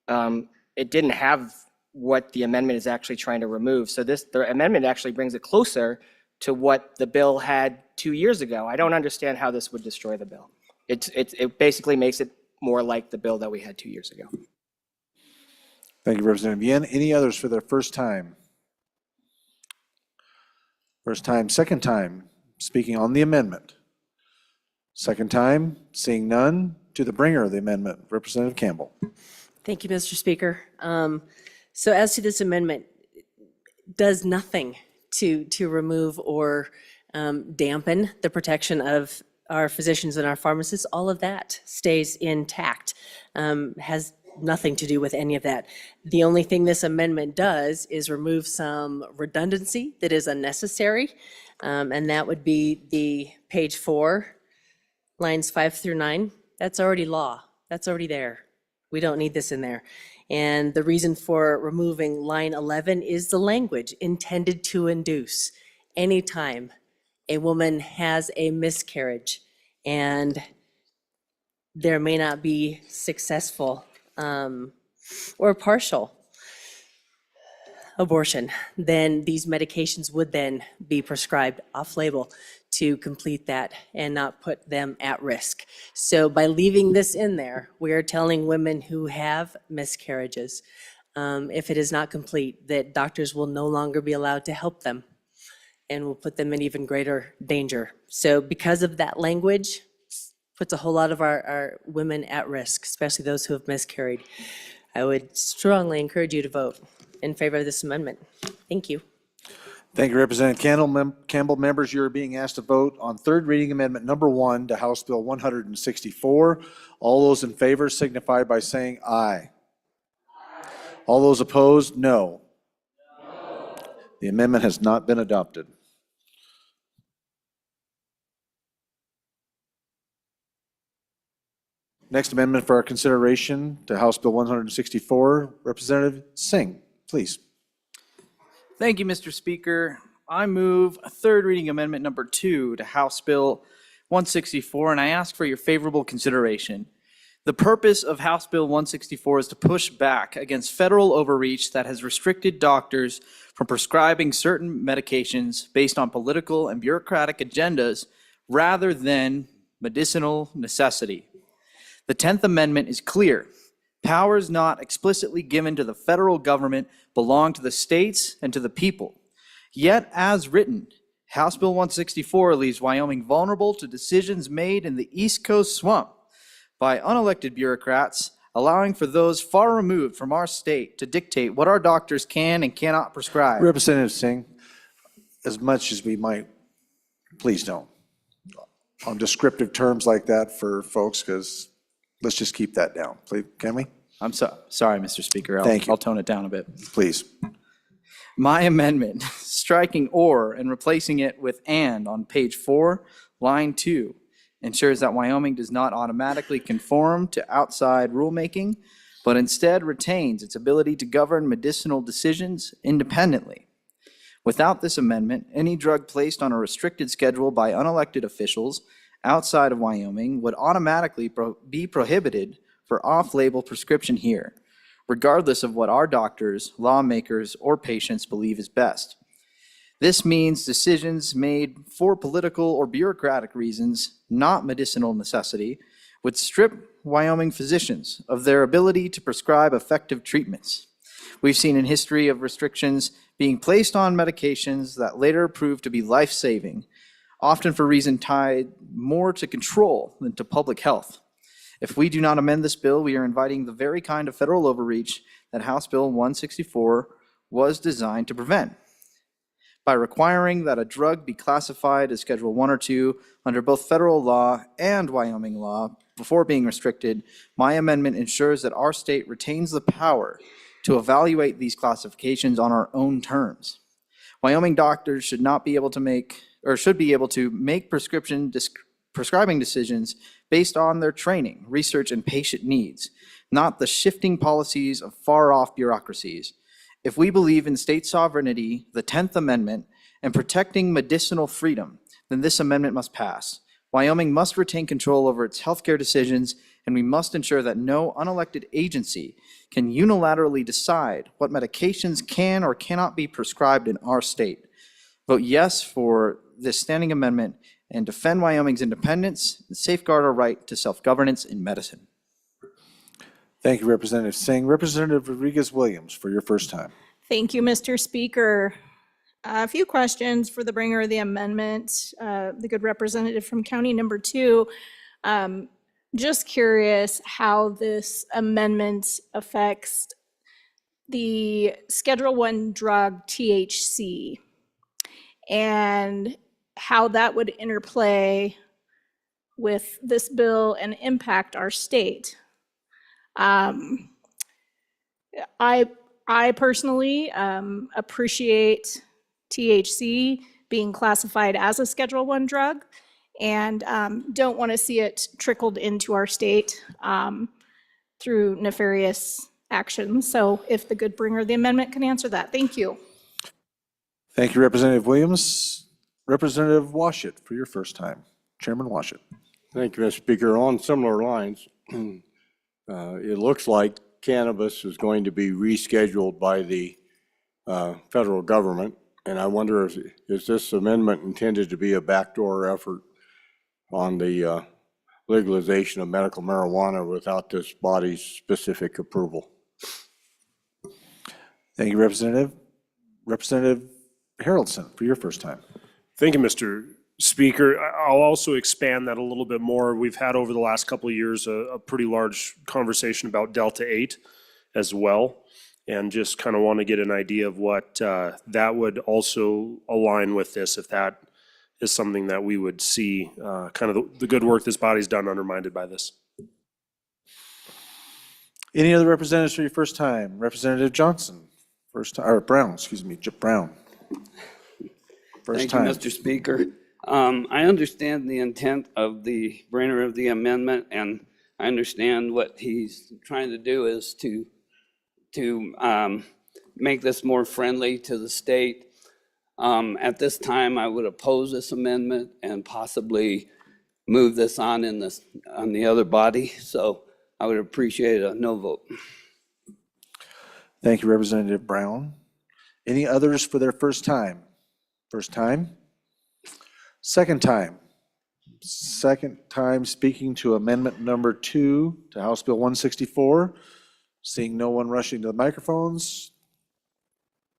It didn't have what the amendment is actually trying to remove. So the amendment actually brings it closer to what the bill had 2 years ago. I don't understand how this would destroy the bill. It basically makes it more like the bill that we had 2 years ago. Thank you, Representative Yin. Any others for their first time? First time, second time, speaking on the amendment. Second time, seeing none, to the bringer of the amendment, Representative Campbell. Thank you, Mr. Speaker. So as to this amendment, does nothing to remove or dampen the protection of our physicians and our pharmacists. All of that stays intact, has nothing to do with any of that. The only thing this amendment does is remove some redundancy that is unnecessary, and that would be the page 4, lines 5 through 9. That's already law. That's already there. We don't need this in there. And the reason for removing line 11 is the language intended to induce. Anytime a woman has a miscarriage and there may not be successful or partial abortion, then these medications would then be prescribed off-label to complete that and not put them at risk. So by leaving this in there, we are telling women who have miscarriages, if it is not complete, that doctors will no longer be allowed to help them and will put them in even greater danger. So because of that language, puts a whole lot of our women at risk, especially those who have miscarried. I would strongly encourage you to vote in favor of this amendment. Thank you. Thank you, Representative Campbell. Members, you are being asked to vote on third reading amendment number 1 to House Bill 164. All those in favor signify by saying aye. All those opposed, no. The amendment has not been adopted. Next amendment for our consideration to House Bill 164, Representative Singh, please. Thank you, Mr. Speaker. I move third reading amendment number 2 to House Bill 164, and I ask for your favorable consideration. The purpose of House Bill 164 is to push back against federal overreach that has restricted doctors from prescribing certain medications based on political and bureaucratic agendas rather than medicinal necessity. The 10th Amendment is clear. Powers not explicitly given to the federal government belong to the states and to the people. Yet, as written, House Bill 164 leaves Wyoming vulnerable to decisions made in the East Coast swamp by unelected bureaucrats, allowing for those far removed from our state to dictate what our doctors can and cannot prescribe. Representative Singh, as much as we might, please don't. On descriptive terms like that for folks, because let's just keep that down, please, can we? I'm sorry, Mr. Speaker. Thank you. I'll tone it down a bit. Please. My amendment, striking or and replacing it with and on page 4, line 2, ensures that Wyoming does not automatically conform to outside rulemaking, but instead retains its ability to govern medicinal decisions independently. Without this amendment, any drug placed on a restricted schedule by unelected officials outside of Wyoming would automatically be prohibited for off-label prescription here, regardless of what our doctors, lawmakers, or patients believe is best. This means decisions made for political or bureaucratic reasons, not medicinal necessity, would strip Wyoming physicians of their ability to prescribe effective treatments. We've seen in history of restrictions being placed on medications that later proved to be life-saving, often for reasons tied more to control than to public health. If we do not amend this bill, we are inviting the very kind of federal overreach that House Bill 164 was designed to prevent. By requiring that a drug be classified as Schedule 1 or 2 under both federal law and Wyoming law before being restricted, my amendment ensures that our state retains the power to evaluate these classifications on our own terms. Wyoming doctors should not be able to make, or should be able to make prescribing decisions based on their training, research, and patient needs, not the shifting policies of far-off bureaucracies. If we believe in state sovereignty, the 10th Amendment, and protecting medicinal freedom, then this amendment must pass. Wyoming must retain control over its healthcare decisions, and we must ensure that no unelected agency can unilaterally decide what medications can or cannot be prescribed in our state. Vote yes for this standing amendment and defend Wyoming's independence and safeguard our right to self-governance in medicine. Thank you, Representative Singh. Representative Rodriguez-Williams, for your first time. Thank you, Mr. Speaker. A few questions for the bringer of the amendment, the good representative from County Number 2. Just curious how this amendment affects the Schedule 1 drug THC and how that would interplay with this bill and impact our state. I personally appreciate THC being classified as a Schedule 1 drug and don't want to see it trickled into our state through nefarious actions. So if the good bringer of the amendment can answer that, thank you. Thank you, Representative Williams. Representative Washut, for your first time. Chairman Washut. Thank you, Mr. Speaker. On similar lines, it looks like cannabis is going to be rescheduled by the federal government, and I wonder if, is this amendment intended to be a backdoor effort on the legalization of medical marijuana without this body's specific approval? Thank you, Representative. Representative Haroldson, for your first time. Thank you, Mr. Speaker, I'll also expand that a little bit more. We've had over the last couple of years a pretty large conversation about Delta 8 as well, and just kind of want to get an idea of what that would also align with this, if that is something that we would see, kind of the good work this body's done undermined by this. Any other representatives for your first time? Representative Johnson, first time, or Brown, excuse me, Brown. First Thank time. you, Mr. Speaker. I understand the intent of the bringer of the amendment, and I understand what he's trying to do is to make this more friendly to the state. At this time, I would oppose this amendment and possibly move this on on the other body. So I would appreciate a no vote. Thank you, Representative Brown. Any others for their first time? First time? Second time? Second time speaking to amendment number 2 to House Bill 164. Seeing no one rushing to the microphones.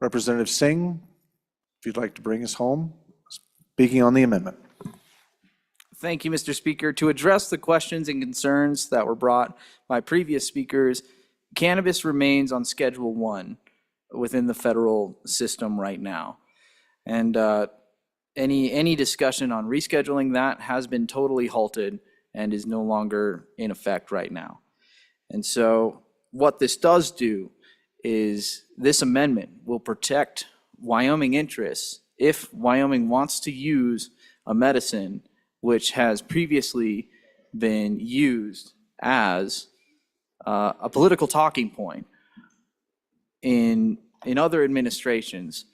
Representative Singh, if you'd like to bring us home, speaking on the amendment. Thank you, Mr. Speaker. To address the questions and concerns that were brought by previous speakers, cannabis remains on Schedule 1 within the federal system right now. And any discussion on rescheduling that has been totally halted and is no longer in effect right now. And so what this does do is this amendment will protect Wyoming interests if Wyoming wants to use a medicine which has previously been used as a political talking point in other administrations,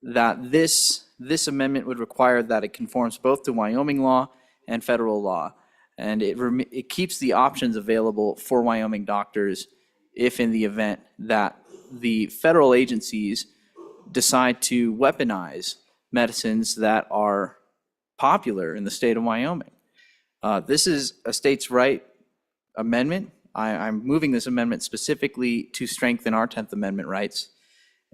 that this amendment would require that it conforms both to Wyoming law and federal law. And it keeps the options available for Wyoming doctors if in the event that the federal agencies decide to weaponize medicines that are popular in the state of Wyoming. This is a states' right amendment. I'm moving this amendment specifically to strengthen our 10th Amendment rights.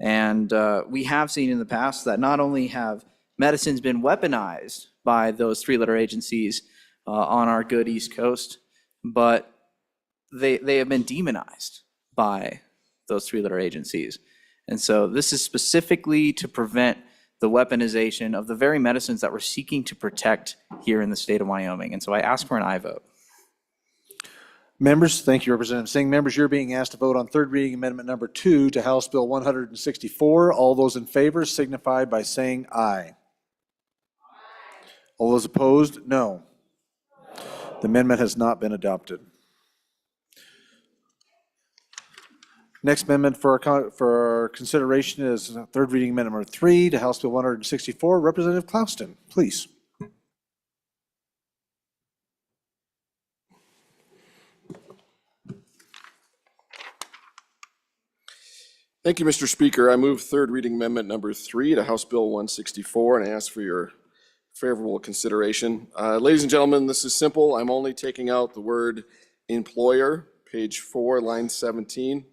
And we have seen in the past that not only have medicines been weaponized by those three-letter agencies on our good East Coast, but they have been demonized by those three-letter agencies. And so this is specifically to prevent the weaponization of the very medicines that we're seeking to protect here in the state of Wyoming. And so I ask for an aye vote. Members, thank you, Representative Singh. Members, you're being asked to vote on third reading amendment number 2 to House Bill 164. All those in favor signify by saying aye. All those opposed, no. The amendment has not been adopted. Next amendment for consideration is third reading amendment number 3 to House Bill 164. Representative Clouston, please. Thank you, Mr. Speaker. I move third reading amendment number 3 to House Bill 164 and I ask for your favorable consideration. Ladies and gentlemen, this is simple. I'm only taking out the word employer, page 4, line 17.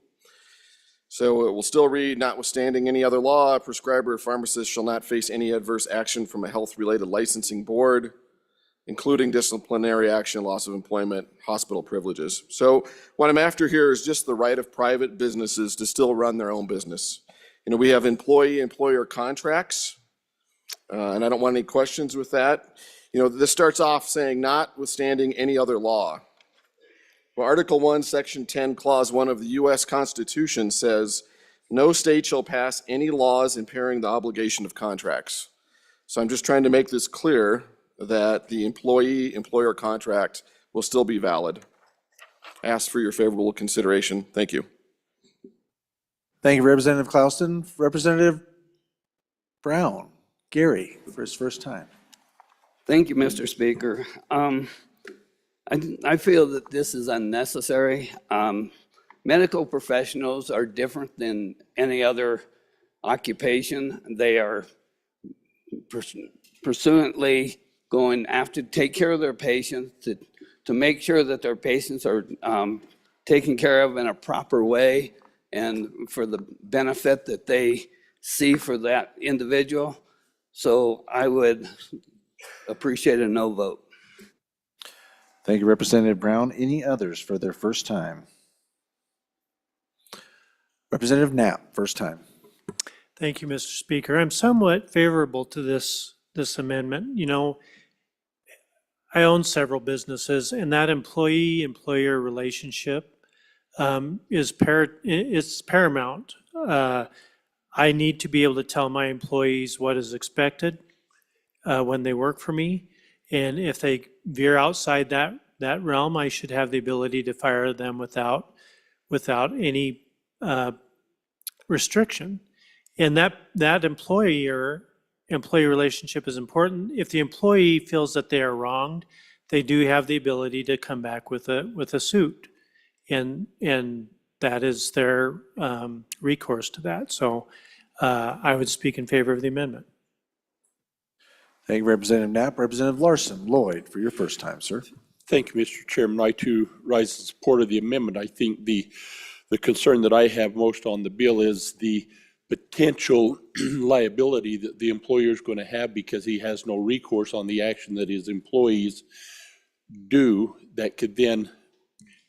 So it will still read, notwithstanding any other law, a prescriber or pharmacist shall not face any adverse action from a health-related licensing board, including disciplinary action, loss of employment, hospital privileges. So what I'm after here is just the right of private businesses to still run their own business. You know, we have employee-employer contracts, and I don't want any questions with that. You know, this starts off saying notwithstanding any other law. Well, Article 1, Section 10, Clause 1 of the U.S. Constitution says, no state shall pass any laws impairing the obligation of contracts. So I'm just trying to make this clear that the employee-employer contract will still be valid. I ask for your favorable consideration. Thank you. Thank you, Representative Clouston. Representative Brown, Gary, for his first time. Thank you, Mr. Speaker. I feel that this is unnecessary. Medical professionals are different than any other occupation. They are pursuantly going after take care of their patients, to make sure that their patients are taken care of in a proper way and for the benefit that they see for that individual. So I would Appreciate a no vote. Thank you, Representative Brown. Any others for their first time? Representative Knapp, first time. Thank you, Mr. Speaker. I'm somewhat favorable to this amendment. You know, I own several businesses, and that employee-employer relationship is paramount. I need to be able to tell my employees what is expected when they work for me, and if they veer outside that realm, I should have the ability to fire them without any restriction. And that employee relationship is important. If the employee feels that they are wronged, they do have the ability to come back with a suit, and that is their recourse to that. So I would speak in favor of the amendment. Thank you, Representative Knapp. Representative Larson, Lloyd, for your first time, sir. Thank you, Mr. Chairman. I too rise in support of the amendment. I think the concern that I have most on the bill is the potential liability that the employer is going to have because he has no recourse on the action that his employees do that could then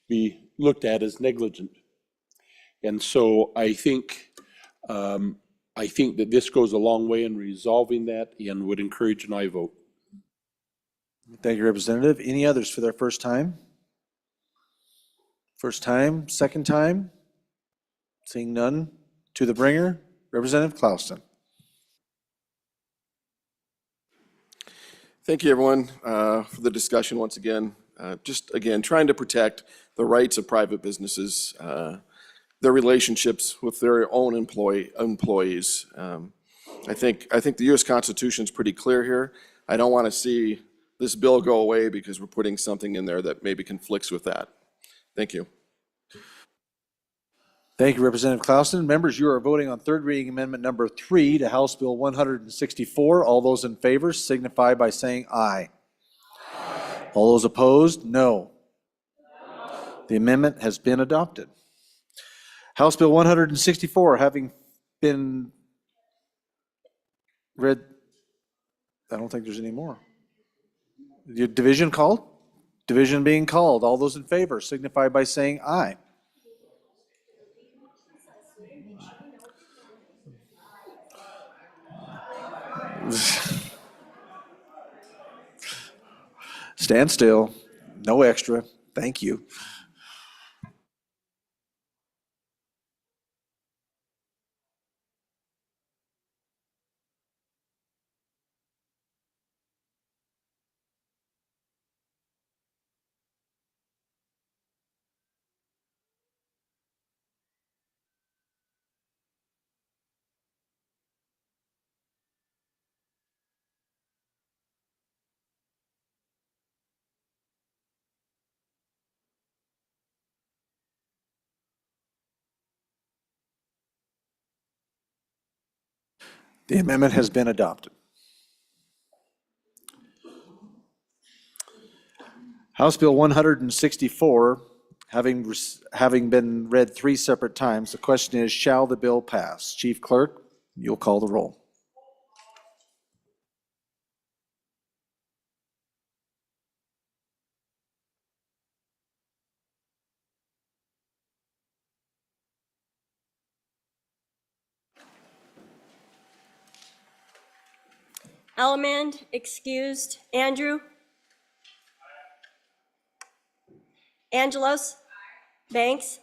be looked at as negligent. And so I think that this goes a long way in resolving that and would encourage an aye vote. Thank you, Representative. Any others for their first time? First time, second time? Seeing none. To the bringer, Representative Clouston. Thank you, everyone, for the discussion once again. Just again, trying to protect the rights of private businesses, their relationships with their own employees. I think the U.S. Constitution is pretty clear here. I don't want to see this bill go away because we're putting something in there that maybe conflicts with that. Thank you. Thank you, Representative Clouston. Members, you are voting on third reading amendment number 3 to House Bill 164. All those in favor signify by saying aye. All those opposed, no. The amendment has been adopted. House Bill 164 having been read, I don't think there's any more. Your division called? Division being called. All those in favor signify by saying aye. Stand still. No extra. Thank you. The amendment has been adopted. House Bill 164, having been read 3 separate times, the question is, shall the bill pass? Chief Clerk, you'll call the roll. Elmand, excused. Andrew? Angelos? Banks?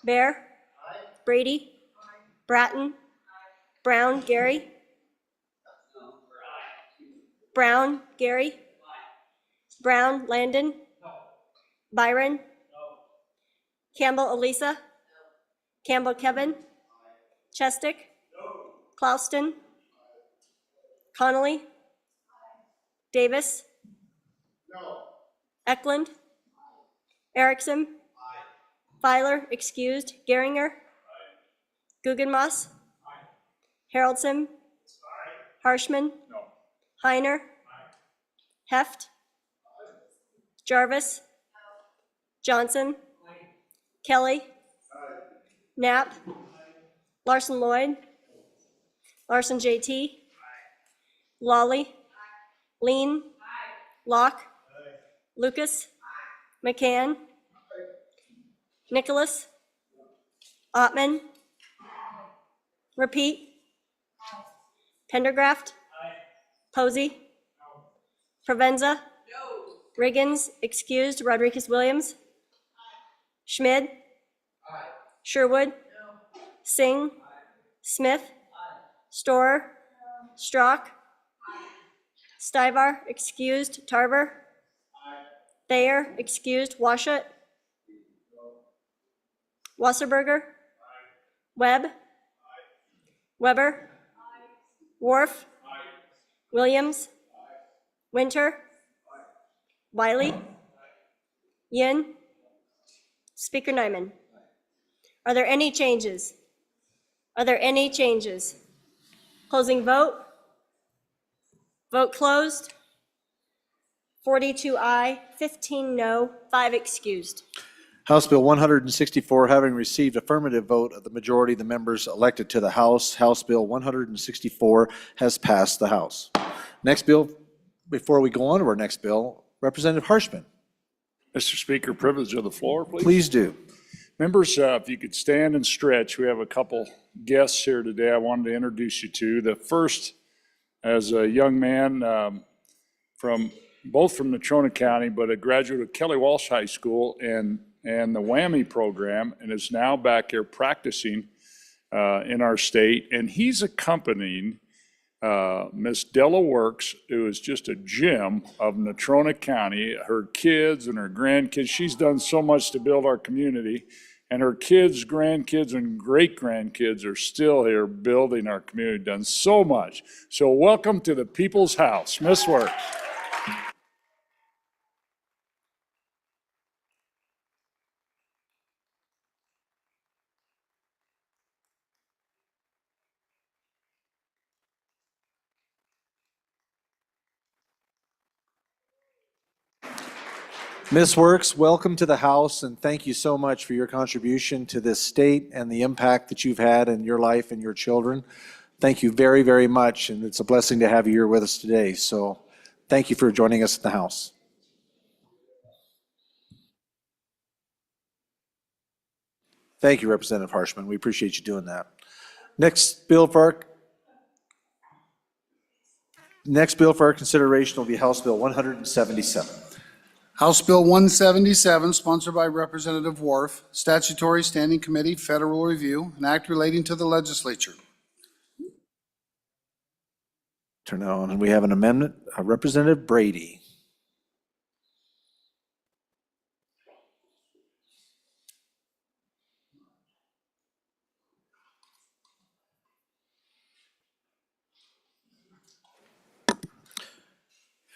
Bear? Brady? Bratton? Brown, Gary? Brown, Gary? Brown, Landon? Byron? Campbell, Elisa? Campbell, Kevin? Chestick? Clouston? Connolly? Davis? Eklund? Erickson? Filer, excused. Geringer? Guggenmoss? Haroldson? Harshman? Heiner? Heft? Jarvis? Johnson? Kelly? Knapp? Larson Lloyd? Larson JT? Lawley? Lean. Locke. Lucas. McCann. Nicholas. Ottman. Repeat. Pendergraft. Posey. Provenza. Riggins, excused. Rodriguez Williams. Schmid. Sherwood. Singh. Smith. Storer. Strock. Stivar, excused. Tarver. Thayer, excused. Washut. Wasserberger. Webb. Weber. Worf. Williams. Winter. Wiley. Yin. Speaker Nyman. Are there any changes? Are there any changes? Closing vote. Vote closed. 42 aye, 15 no, 5 excused. House Bill 164, having received affirmative vote of the majority of the members elected to the House, House Bill 164 has passed the House. Next bill, before we go on to our next bill, Representative Harshman. Mr. Speaker, privilege of the floor, please. Please do. Members, if you could stand and stretch, we have a couple guests here today I wanted to introduce you to. The first, as a young man both from Natrona County, but a graduate of Kelly Walsh High School and the WWAMI program, and is now back here practicing in our state. And he's accompanying Miss Della Works, who is just a gem of Natrona County, her kids and her grandkids. She's done so much to build our community, and her kids, grandkids, and great-grandkids are still here building our community, done so much. So welcome to the People's House, Miss Works. Ms. Works, welcome to the House, and thank you so much for your contribution to this state and the impact that you've had in your life and your children. Thank you very, very much, and it's a blessing to have you here with us today. So thank you for joining us in the House. Thank you, Representative Harshman. We appreciate you doing that. Next bill for our consideration will be House Bill 177. House Bill 177, sponsored by Representative Worf, Statutory Standing Committee, Federal Review, an act relating to the legislature. Turn it on, and we have an amendment, Representative Brady.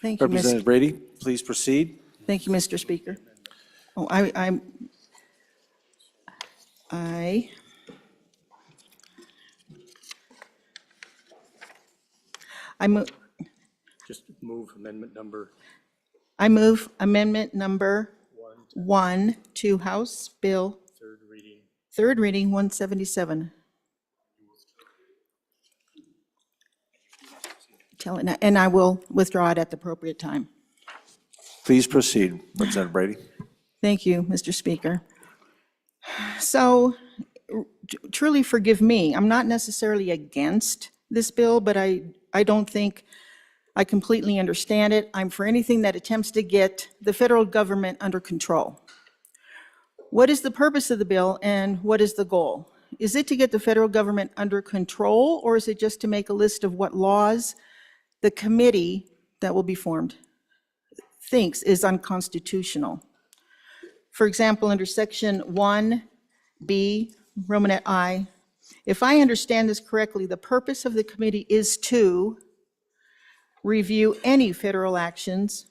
Thank you, Representative Brady, please proceed. Thank you, Mr. Speaker. Oh, I Just move amendment number. I move amendment number 1 to House Bill. Third reading, 177. And I will withdraw it at the appropriate time. Please proceed, Representative Brady. Thank you, Mr. Speaker. So truly forgive me, I'm not necessarily against this bill, but I don't think I completely understand it. I'm for anything that attempts to get the federal government under control. What is the purpose of the bill and what is the goal? Is it to get the federal government under control, or is it just to make a list of what laws the committee that will be formed thinks is unconstitutional? For example, under section 1B, Romanet I, if I understand this correctly, the purpose of the committee is to review any federal actions,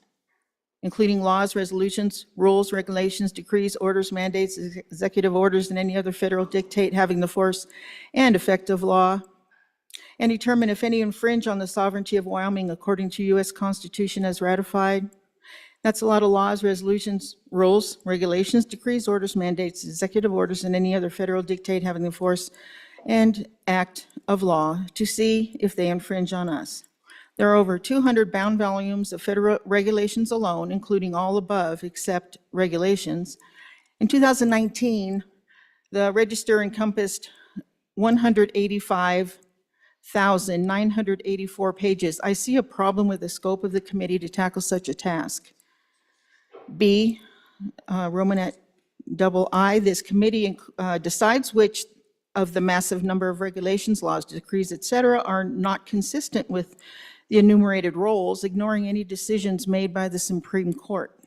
including laws, resolutions, rules, regulations, decrees, orders, mandates, executive orders, and any other federal dictate having the force and effect of law, and determine if any infringe on the sovereignty of Wyoming according to U.S. Constitution as ratified. That's a lot of laws, resolutions, rules, regulations, decrees, orders, mandates, executive orders, and any other federal dictate having the force and act of law to see if they infringe on us. There are over 200 bound volumes of federal regulations alone, including all above except regulations. In 2019, the register encompassed 185,984 pages. I see a problem with the scope of the committee to tackle such a task. B, Romanet II, this committee decides which of the massive number of regulations, laws, decrees, et cetera, are not consistent with the enumerated roles, ignoring any decisions made by the Supreme Court.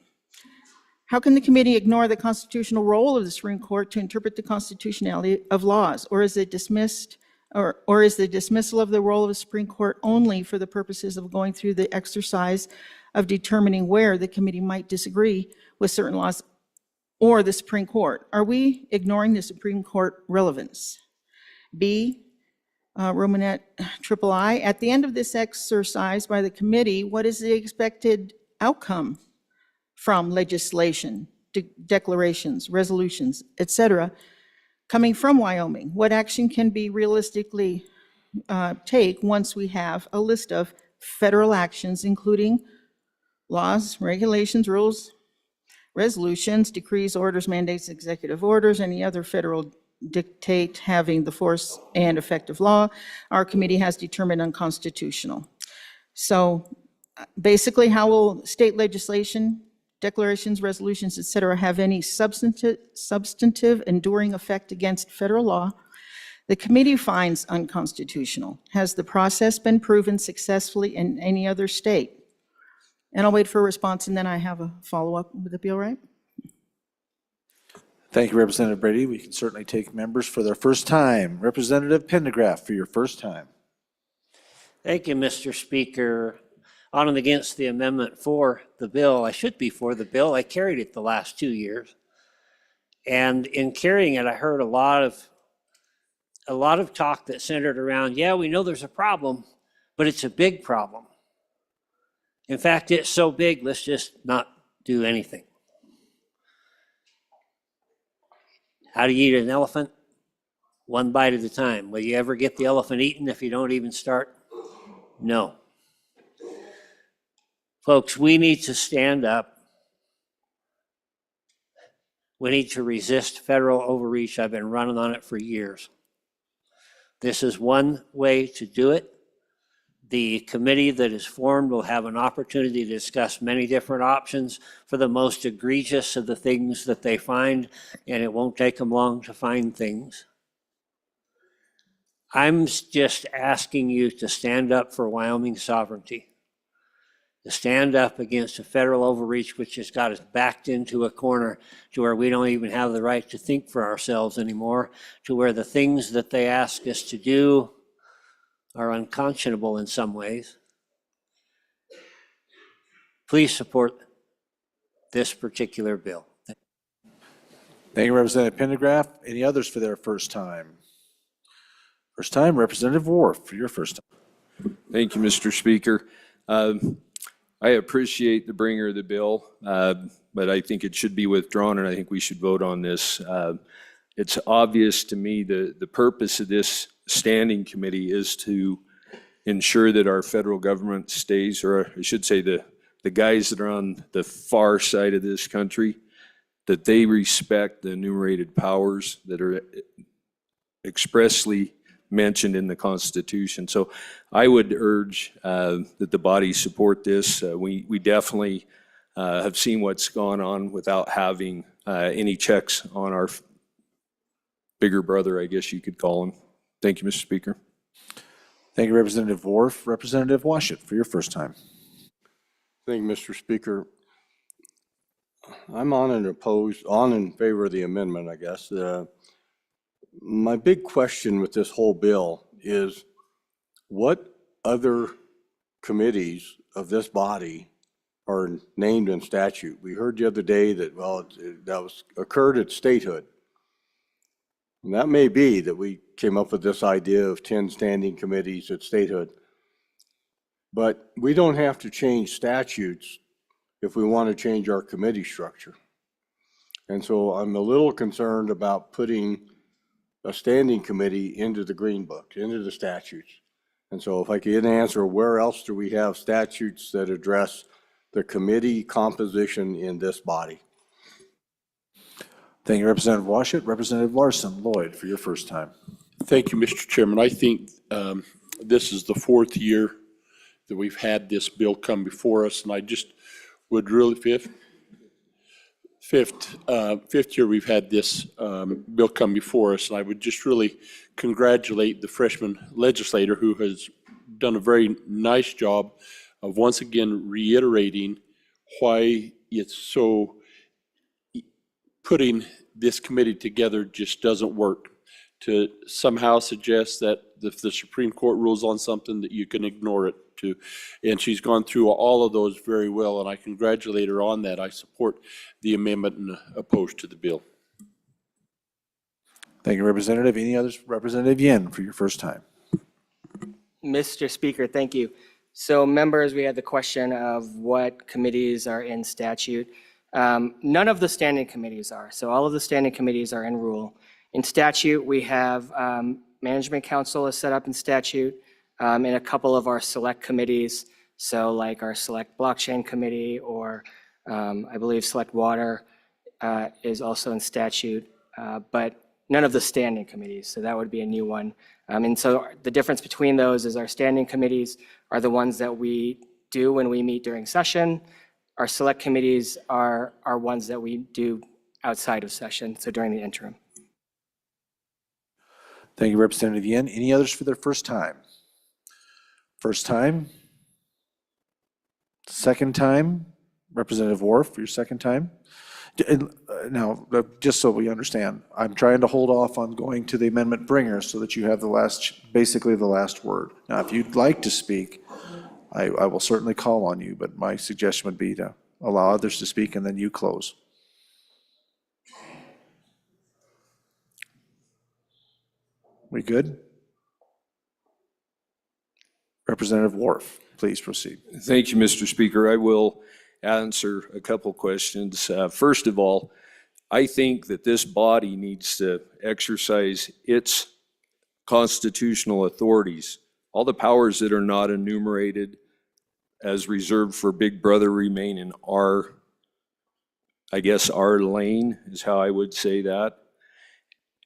How can the committee ignore the constitutional role of the Supreme Court to interpret the constitutionality of laws? Or is it dismissed, or is the dismissal of the role of the Supreme Court only for the purposes of going through the exercise of determining where the committee might disagree with certain laws or the Supreme Court? Are we ignoring the Supreme Court relevance? B, Romanet III, at the end of this exercise by the committee, what is the expected outcome from legislation, declarations, resolutions, et cetera, coming from Wyoming? What action can be realistically take once we have a list of federal actions, including laws, regulations, rules, resolutions, decrees, orders, mandates, executive orders, any other federal dictate having the force and effect of law, our committee has determined unconstitutional. So basically, how will state legislation, declarations, resolutions, et cetera, have any substantive enduring effect against federal law the committee finds unconstitutional? Has the process been proven successfully in any other state? And I'll wait for a response, and then I have a follow-up. Would that be all right? Thank you, Representative Brady. We can certainly take members for their first time. Representative Pendergraft for your first time. Thank you, Mr. Speaker. On and against the amendment for the bill. I should be for the bill. I carried it the last 2 years. And in carrying it, I heard a lot of talk that centered around, yeah, we know there's a problem, but it's a big problem. In fact, it's so big, let's just not do anything. How do you eat an elephant? One bite at a time. Will you ever get the elephant eaten if you don't even start? No. Folks, we need to stand up. We need to resist federal overreach. I've been running on it for years. This is one way to do it. The committee that is formed will have an opportunity to discuss many different options for the most egregious of the things that they find, and it won't take them long to find things. I'm just asking you to stand up for Wyoming sovereignty, to stand up against a federal overreach which has got us backed into a corner to where we don't even have the right to think for ourselves anymore, to where the things that they ask us to do are unconscionable in some ways. Please support this particular bill. Thank you, Representative Pendergraft. Any others for their first time? First time, Representative Wharf for your first time. Thank you, Mr. Speaker. I appreciate the bringer of the bill, but I think it should be withdrawn, and I think we should vote on this. It's obvious to me the purpose of this standing committee is to ensure that our federal government stays, or I should say the guys that are on the far side of this country, that they respect the enumerated powers that are expressly mentioned in the Constitution. So I would urge that the body support this. We definitely have seen what's gone on without having any checks on our bigger brother, I guess you could call him. Thank you, Mr. Speaker. Thank you, Representative Wharf. Representative Washut for your first time. Thank you, Mr. Speaker. I'm on in favor of the amendment, I guess. My big question with this whole bill is what other committees of this body are named in statute? We heard the other day that, well, that occurred at statehood. And that may be that we came up with this idea of 10 standing committees at statehood. But we don't have to change statutes if we want to change our committee structure. And so I'm a little concerned about putting a standing committee into the Green Book, into the statutes. And so if I could get an answer, where else do we have statutes that address the committee composition in this body? Thank you, Representative Washut. Representative Larson Lloyd, for your first time. Thank you, Mr. Chairman. I think this is the fourth year that we've had this bill come before us, and I just would really, fifth year we've had this bill come before us, and I would just really congratulate the freshman legislator who has done a very nice job of once again reiterating why it's so, putting this committee together just doesn't work. To somehow suggest that if the Supreme Court rules on something that you can ignore it to. And she's gone through all of those very well, and I congratulate her on that. I support the amendment and oppose to the bill. Thank you, Representative. Any others? Representative Yin, for your first time. Mr. Speaker, thank you. So members, we had the question of what committees are in statute. None of the standing committees are. So all of the standing committees are in rule. In statute, we have Management Council is set up in statute, and a couple of our select committees. So like our Select Blockchain Committee, or I believe Select Water is also in statute, but none of the standing committees. So that would be a new one. And so the difference between those is our standing committees are the ones that we do when we meet during session. Our select committees are ones that we do outside of session, so during the interim. Thank you, Representative Yin. Any others for their first time? First time? Second time? Representative Wharf, for your second time? Now, just so we understand, I'm trying to hold off on going to the amendment bringer so that you have the last, basically the last word. Now, if you'd like to speak, I will certainly call on you, but my suggestion would be to allow others to speak and then you close. We good? Representative Wharf, please proceed. Thank you, Mr. Speaker. I will answer a couple questions. First of all, I think that this body needs to exercise its constitutional authorities. All the powers that are not enumerated as reserved for Big Brother remain in our, I guess, our lane is how I would say that.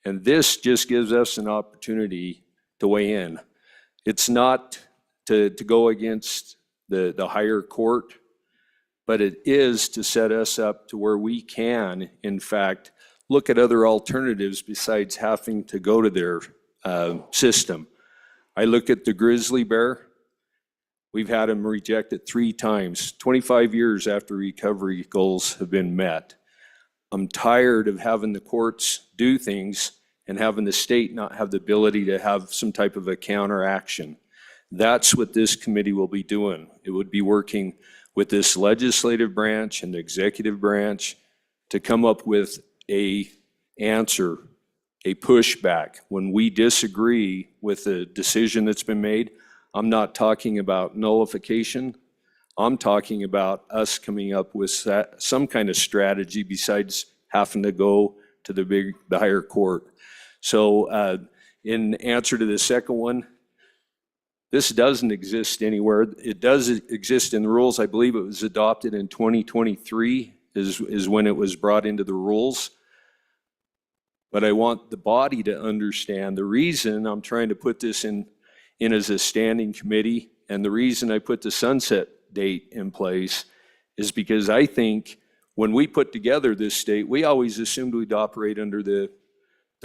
And this just gives us an opportunity to weigh in. It's not to go against the higher court, but it is to set us up to where we can, in fact, look at other alternatives besides having to go to their system. I look at the grizzly bear. We've had them rejected 3 times, 25 years after recovery goals have been met. I'm tired of having the courts do things and having the state not have the ability to have some type of a counteraction. That's what this committee will be doing. It would be working with this legislative branch and the executive branch to come up with a answer, a pushback. When we disagree with the decision that's been made, I'm not talking about nullification. I'm talking about us coming up with some kind of strategy besides having to go to the higher court. So in answer to the second one, this doesn't exist anywhere. It does exist in the rules. I believe it was adopted in 2023 is when it was brought into the rules. But I want the body to understand the reason I'm trying to put this in as a standing committee, and the reason I put the sunset date in place is because I think when we put together this state, we always assumed we'd operate under the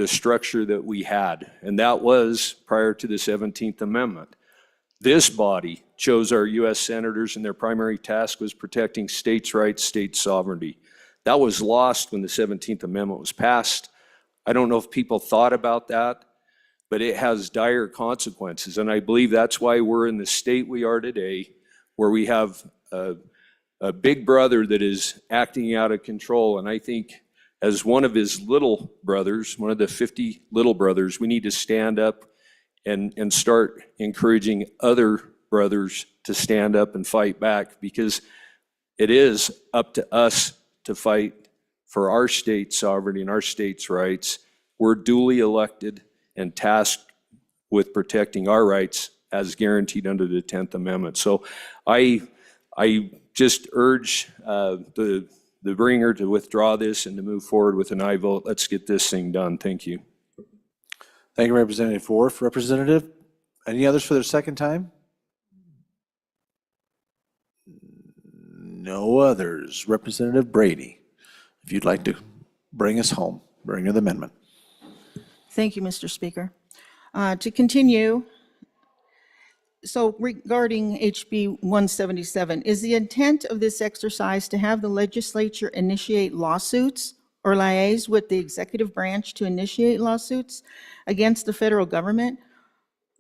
structure that we had, and that was prior to the 17th Amendment. This body chose our U.S. senators, and their primary task was protecting states' rights, state sovereignty. That was lost when the 17th Amendment was passed. I don't know if people thought about that, but it has dire consequences, and I believe that's why we're in the state we are today, where we have a big brother that is acting out of control. And I think as one of his little brothers, one of the 50 little brothers, we need to stand up and start encouraging other brothers to stand up and fight back, because it is up to us to fight for our state's sovereignty and our state's rights. We're duly elected and tasked with protecting our rights as guaranteed under the 10th Amendment. So I just urge the bringer to withdraw this and to move forward with an aye vote. Let's get this thing done. Thank you. Thank you, Representative Worf. Representative, any others for their second time? No others. Representative Brady, if you'd like to bring us home, bring the amendment. Thank you, Mr. Speaker. To continue, so regarding HB 177, is the intent of this exercise to have the legislature initiate lawsuits or liaise with the executive branch to initiate lawsuits against the federal government?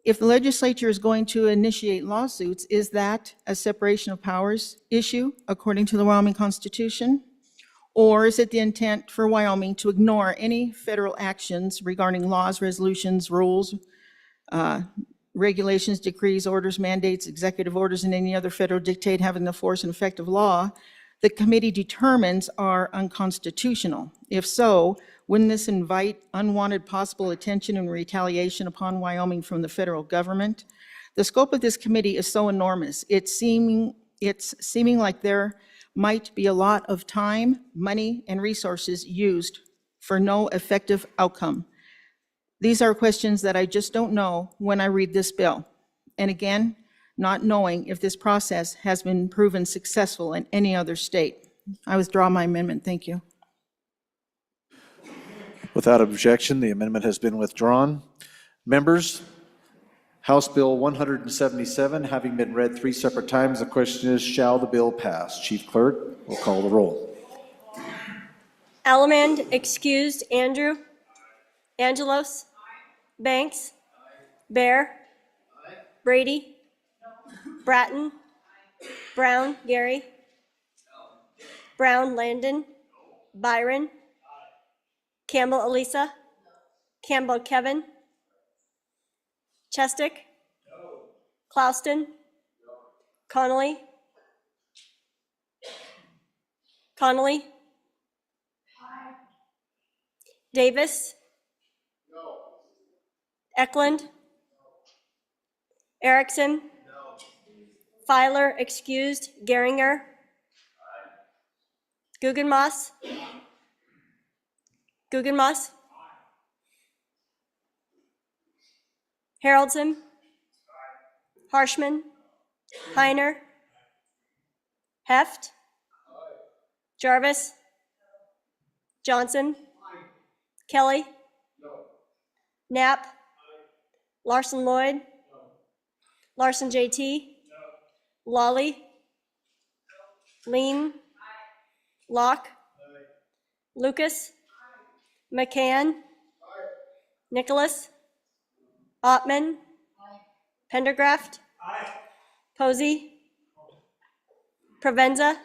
If the legislature is going to initiate lawsuits, is that a separation of powers issue according to the Wyoming Constitution? Or is it the intent for Wyoming to ignore any federal actions regarding laws, resolutions, rules, regulations, decrees, orders, mandates, executive orders, and any other federal dictate having the force and effect of law the committee determines are unconstitutional? If so, wouldn't this invite unwanted possible attention and retaliation upon Wyoming from the federal government? The scope of this committee is so enormous. It's seeming like there might be a lot of time, money, and resources used for no effective outcome. These are questions that I just don't know when I read this bill. And again, not knowing if this process has been proven successful in any other state. I withdraw my amendment. Thank you. Without objection, the amendment has been withdrawn. Members, House Bill 177 having been read 3 separate times, the question is, shall the bill pass? Chief Clerk will call the roll. Allemande, excused. Andrew. Angelos. Banks. Bear. Brady. Bratton. Brown, Gary. Brown, Landon. Byron. Campbell, Elisa. Campbell, Kevin. Chestick. Clouston. Connolly. Connolly. Davis. Eklund. Erickson. Filer, excused. Geringer. Guggenmoss. Guggenmoss. Haroldson. Harshman. Heiner. Heft. Jarvis. Johnson. Kelly. Knapp. Larson Lloyd. Larson JT. Lawley. Lean. Locke. Lucas. McCann. Nicholas. Ottman. Pendergraft. Posey. Provenza.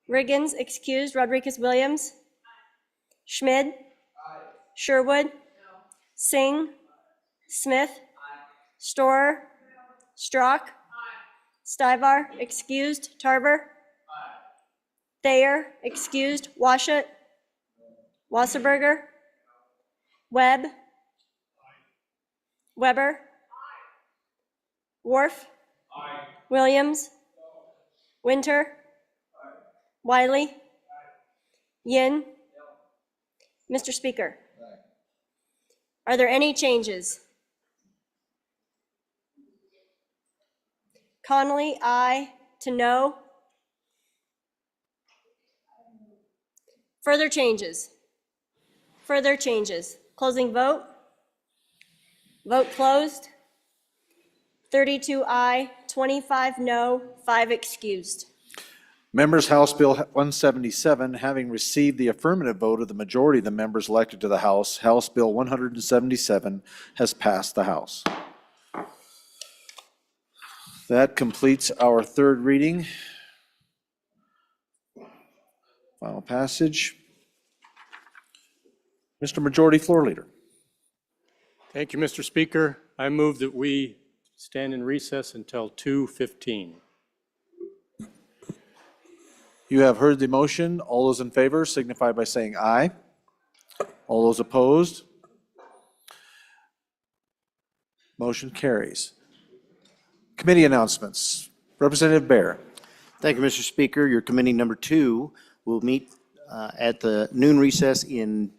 Riggins, excused. Rodriguez Williams. Schmid. Sherwood. Singh. Smith. Storer. Strock. Stivar, excused. Tarver. Thayer, excused. Washut. Wasserberger. Webb. Weber. Worf. Williams. Winter. Wiley. Yin. Mr. Speaker, are there any changes? Connolly, aye. To no. Further changes? Further changes. Closing vote. Vote closed. 32 aye, 25 no, 5 excused. Members, House Bill 177, having received the affirmative vote of the majority of the members elected to the House, House Bill 177 has passed the House. That completes our third reading. Final passage. Mr. Majority Floor Leader. Thank you, Mr. Speaker. I move that we stand in recess until 2:15. You have heard the motion. All those in favor signify by saying aye. All those opposed? Motion carries. Committee announcements. Representative Bear. Thank you, Mr. Speaker. Your committee number 2 will meet at the noon recess in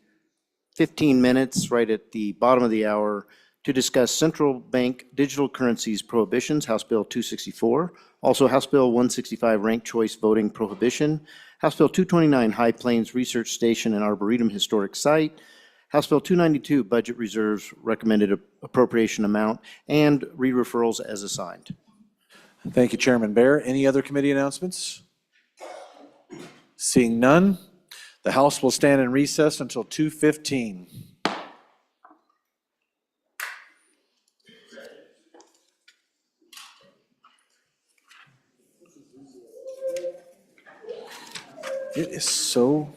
15 minutes, right at the bottom of the hour, to discuss central bank digital currencies prohibitions, House Bill 264. Also, House Bill 165, ranked choice voting prohibition. House Bill 229, High Plains Research Station and Arboretum Historic Site. House Bill 292, budget reserves recommended appropriation amount, and re-referrals as assigned. Thank you, Chairman Bear. Any other committee announcements? Seeing none, the House will stand in recess until 2:15. It is so